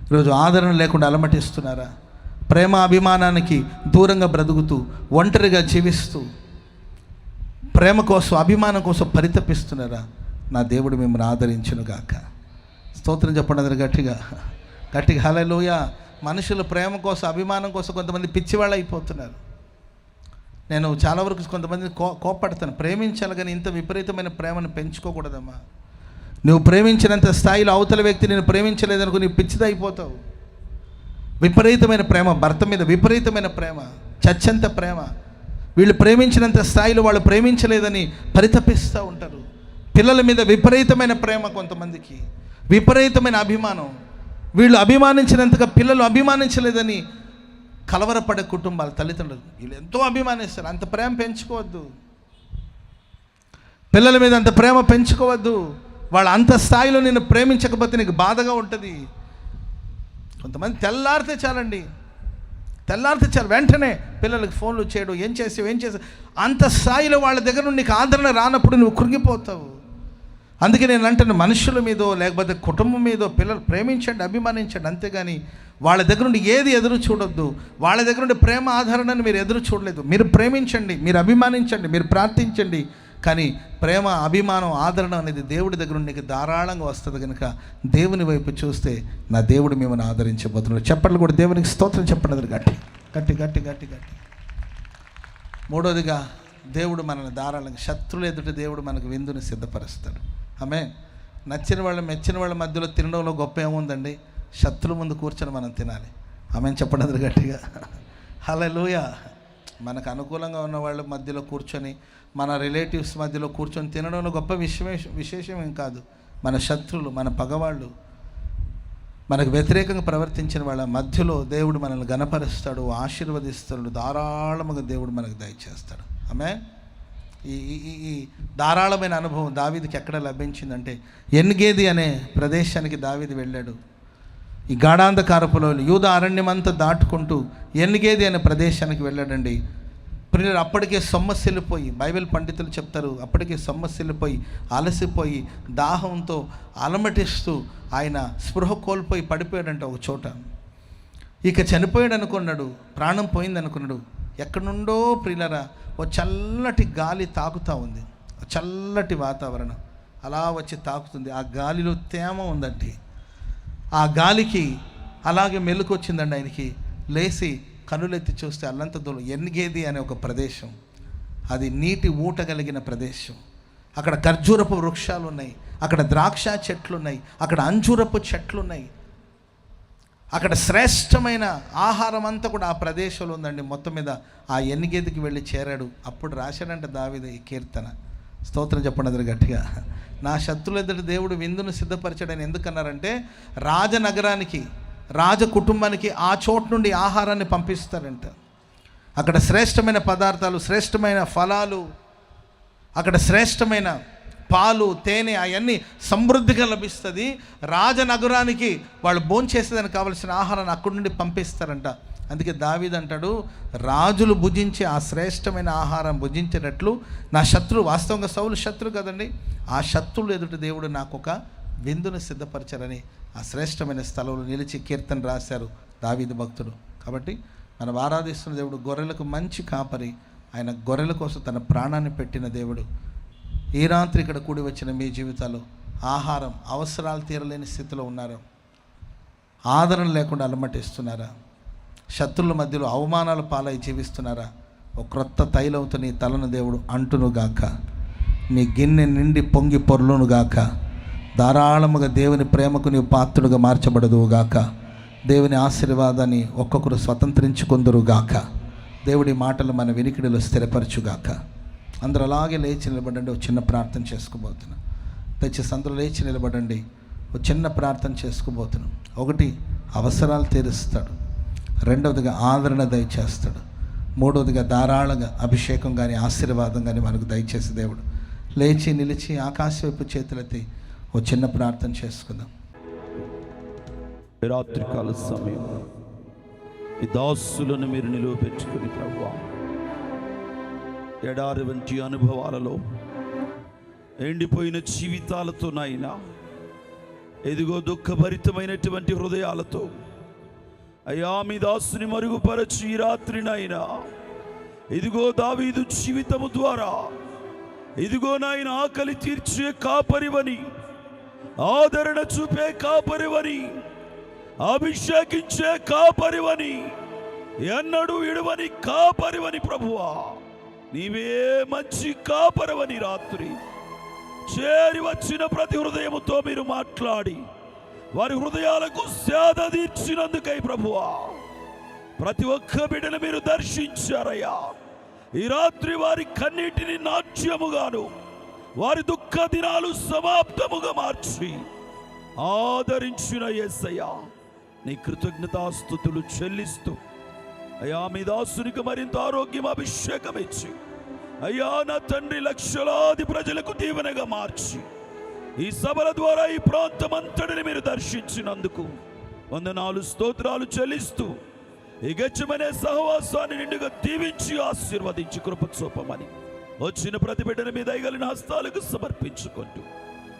Speaker 1: ఈరోజు ఆదరణ లేకుండా అలమటిస్తున్నారా? ప్రేమ అభిమానానికి దూరంగా బ్రతుకుతూ, ఒంటరిగా జీవిస్తూ, ప్రేమ కోసం అభిమానం కోసం పరితపిస్తున్నారా? నా దేవుడు మిమ్మల్ని ఆదరించును గాక. స్తోత్రం చెప్పండి అందరు గట్టిగా హల్లెలూయా. మనుషులు ప్రేమ కోసం, అభిమానం కోసం కొంతమంది పిచ్చివాళ్ళు అయిపోతున్నారు. నేను చాలా వరకు కొంతమంది కోపడతాను. ప్రేమించాలి కానీ ఇంత విపరీతమైన ప్రేమను పెంచుకోకూడదమ్మా. నువ్వు ప్రేమించినంత స్థాయిలో అవతల వ్యక్తి నేను ప్రేమించలేదనుకో, నీవు పిచ్చిదైపోతావు. విపరీతమైన ప్రేమ, భర్త మీద విపరీతమైన ప్రేమ, చచ్చంత ప్రేమ. వీళ్ళు ప్రేమించినంత స్థాయిలో వాళ్ళు ప్రేమించలేదని పరితపిస్తూ ఉంటారు. పిల్లల మీద విపరీతమైన ప్రేమ, కొంతమందికి విపరీతమైన అభిమానం. వీళ్ళు అభిమానించినంతగా పిల్లలు అభిమానించలేదని కలవరపడే కుటుంబాలు, తల్లిదండ్రులు వీళ్ళు ఎంతో అభిమానిస్తారు. అంత ప్రేమ పెంచుకోవద్దు. పిల్లల మీద అంత ప్రేమ పెంచుకోవద్దు. వాళ్ళు అంత స్థాయిలో నిన్ను ప్రేమించకపోతే నీకు బాధగా ఉంటుంది. కొంతమంది తెల్లారితే చాలు, వెంటనే పిల్లలకి ఫోన్లు చేయడం, ఏం చేసావు. అంత స్థాయిలో వాళ్ళ దగ్గర నుండి నీకు ఆదరణ రానప్పుడు నువ్వు కృంగిపోతావు. అందుకే నేను అంటాను, మనుషుల మీదో లేకపోతే కుటుంబం మీదో పిల్లలు ప్రేమించండి, అభిమానించండి, అంతేగాని వాళ్ళ దగ్గర నుండి ఏది ఎదురు చూడొద్దు. వాళ్ళ దగ్గర నుండి ప్రేమ ఆదరణని మీరు ఎదురు చూడలేదు. మీరు ప్రేమించండి, మీరు అభిమానించండి, మీరు ప్రార్థించండి. కానీ ప్రేమ, అభిమానం, ఆదరణ అనేది దేవుడి దగ్గర నుండి నీకు ధారాళంగా వస్తుంది. కనుక దేవుని వైపు చూస్తే నా దేవుడు మిమ్మల్ని ఆదరించబోతున్నాడు. చెప్పండి కూడా దేవునికి స్తోత్రం చెప్పండి. గట్టి గట్టి గట్టి గట్టి గట్టి. మూడోదిగా, దేవుడు మనల్ని ధారాళంగా, శత్రువులు ఎదుట దేవుడు మనకు విందుని సిద్ధపరుస్తాడు. ఆమె నచ్చిన వాళ్ళ మెచ్చిన వాళ్ళ మధ్యలో తినడంలో గొప్ప ఏముందండి? శత్రువు ముందు కూర్చొని మనం తినాలి. ఆమె చెప్పండి గట్టిగా. హల్లెలూయా. మనకు అనుకూలంగా ఉన్న వాళ్ళ మధ్యలో కూర్చొని, మన రిలేటివ్స్ మధ్యలో కూర్చొని తినడంలో గొప్ప విశేషం ఏం కాదు. మన శత్రువులు, మన పగవాళ్ళు, మనకు వ్యతిరేకంగా ప్రవర్తించిన వాళ్ళ మధ్యలో దేవుడు మనల్ని గణపరుస్తాడు, ఆశీర్వదిస్తాడు, ధారాళముగా దేవుడు మనకు దయచేస్తాడు. ఆమె ఈ ధారాళమైన అనుభవం దావీదుకి ఎక్కడ లభించిందంటే, ఎన్గేది అనే ప్రదేశానికి దావీదు వెళ్ళాడు. ఈ గాఢాంధకారపులో యూదా అరణ్యమంతా దాటుకుంటూ ఎన్గేది అనే ప్రదేశానికి వెళ్ళాడండి. ప్రియులు, అప్పటికే సొమ్మసిల్లిపోయి, బైబిల్ పండితులు చెప్తారు, అప్పటికే సొమ్మసిల్లిపోయి, అలసిపోయి, దాహంతో అలమటిస్తూ ఆయన స్పృహ కోల్పోయి పడిపోయాడంట ఒక చోట. ఇక చనిపోయాడు అనుకున్నాడు, ప్రాణం పోయింది అనుకున్నాడు. ఎక్కడి నుండో ప్రియులరా ఓ చల్లటి గాలి తాకుతూ ఉంది. చల్లటి వాతావరణం అలా వచ్చి తాకుతుంది. ఆ గాలిలో తేమ ఉందండి. ఆ గాలికి అలాగే మెలకు వచ్చిందండి ఆయనకి. లేచి కనులెత్తి చూస్తే అల్లంత దూరం ఎన్గేది అనే ఒక ప్రదేశం. అది నీటి ఊట కలిగిన ప్రదేశం. అక్కడ ఖర్జూరపు వృక్షాలు ఉన్నాయి, అక్కడ ద్రాక్ష చెట్లు ఉన్నాయి, అక్కడ అంజూరపు చెట్లు ఉన్నాయి. అక్కడ శ్రేష్టమైన ఆహారం అంతా కూడా ఆ ప్రదేశంలో ఉందండి. మొత్తం మీద ఆ ఎన్గేదికి వెళ్ళి చేరాడు. అప్పుడు రాశాడంట దావీదు ఈ కీర్తన. స్తోత్రం చెప్పండి గట్టిగా. నా శత్రువుల ఎదుట దేవుడు విందును సిద్ధపరిచాడని ఎందుకన్నారంటే, రాజనగరానికి, రాజ కుటుంబానికి ఆ చోటు నుండి ఆహారాన్ని పంపిస్తారంట. అక్కడ శ్రేష్టమైన పదార్థాలు, శ్రేష్టమైన ఫలాలు, అక్కడ శ్రేష్టమైన పాలు, తేనె అవన్నీ సమృద్ధిగా లభిస్తుంది. రాజనగరానికి వాళ్ళు భోంచేసేదానికి కావలసిన ఆహారాన్ని అక్కడి నుండి పంపిస్తారంట. అందుకే దావీదు అంటాడు, రాజులు భుజించే ఆ శ్రేష్టమైన ఆహారం భుజించేటట్లు నా శత్రువు, వాస్తవంగా సౌలు శత్రువు కదండి, ఆ శత్రువులు ఎదుట దేవుడు నాకు ఒక విందును సిద్ధపరచారని ఆ శ్రేష్టమైన స్థలంలో నిలిచి కీర్తన రాశారు దావీదు భక్తుడు. కాబట్టి మనం ఆరాధిస్తున్న దేవుడు గొర్రెలకు మంచి కాపరి. ఆయన గొర్రెల కోసం తన ప్రాణాన్ని పెట్టిన దేవుడు. ఈ రాత్రి ఇక్కడ కూడి వచ్చిన మీ జీవితాల్లో ఆహారం అవసరాలు తీరలేని స్థితిలో ఉన్నారా? ఆదరణ లేకుండా అలమటిస్తున్నారా? శత్రువుల మధ్యలో అవమానాల పాలై జీవిస్తున్నారా? ఒక క్రొత్త తైలంతో నీ తలను దేవుడు అంటునుగాక, నీ గిన్నె నిండి పొంగి పొర్లునుగాక, ధారాళముగా దేవుని ప్రేమకు నీవు పాత్రుడుగా మార్చబడదువుగాక, దేవుని ఆశీర్వాదాన్ని ఒక్కొక్కరు స్వతంత్రించుకుందురుగాక, దేవుడి మాటలు మన వినికిడిలో స్థిరపరచుగాక. అందరూ అలాగే లేచి నిలబడండి. ఒక చిన్న ప్రార్థన చేసుకోబోతున్నాం. దయచేసి అందరూ లేచి నిలబడండి. ఒక చిన్న ప్రార్థన చేసుకోబోతున్నాం. ఒకటి, అవసరాలు తీరుస్తాడు. రెండవదిగా ఆదరణ దయచేస్తాడు. మూడవదిగా ధారాళంగా అభిషేకం కానీ ఆశీర్వాదం కానీ మనకు దయచేసి దేవుడు. లేచి నిలిచి ఆకాశం వైపు చేతులెత్తి ఒక చిన్న ప్రార్థన చేసుకుందాం.
Speaker 2: రాత్రికాల సమయం ఈ దాసులను మీరు నిలువ పెట్టుకుని, ప్రభువా, ఎడారి వంటి అనుభవాలలో ఎండిపోయిన జీవితాలతో నాయనా, ఎదిగో దుఃఖభరితమైనటువంటి హృదయాలతో అయ్యా మీ దాసుని మరుగుపరచి ఈ రాత్రి నాయనా, ఇదిగో దావీదు జీవితము ద్వారా ఇదిగో నాయన ఆకలి తీర్చే కాపరివని, ఆదరణ చూపే కాపరివని, అభిషేకించే కాపరివని, ఎన్నడూ విడువని కాపరివని ప్రభువా, నీవే మంచి కాపరివని రాత్రి చేరి వచ్చిన ప్రతి హృదయముతో మీరు మాట్లాడి వారి హృదయాలకు సేద తీర్చినందుకై ప్రభువా, ప్రతి ఒక్క బిడ్డను మీరు దర్శించారయ్యా. ఈ రాత్రి వారి కన్నీటిని నాట్యముగాను, వారి దుఃఖ దినాలు సమాప్తముగా మార్చి ఆదరించిన యేసయ్యా, నీ కృతజ్ఞతాస్తుతులు చెల్లిస్తూ అయ్యా మీ దాసునికి మరింత ఆరోగ్యం, అభిషేకం ఇచ్చి అయ్యా నా తండ్రి లక్షలాది ప్రజలకు దీవెనగా మార్చి ఈ సభల ద్వారా ఈ ప్రాంతమంతటిని మీరు దర్శించినందుకు వందనాలు, స్తోత్రాలు చెల్లిస్తూ ఈ గెచ్చమనే సహవాసాన్ని నిండుగా దీవించి ఆశీర్వదించి కృప చూపమని వచ్చిన ప్రతి బిడ్డని మీ దయగలిగిన హస్తాలకు సమర్పించుకుంటూ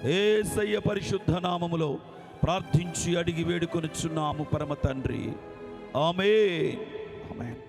Speaker 2: యేసయ్య పరిశుద్ధ నామములో ప్రార్థించి అడిగి వేడుకొనుచున్నాము పరమ తండ్రి. ఆమేన్. ఆమేన్.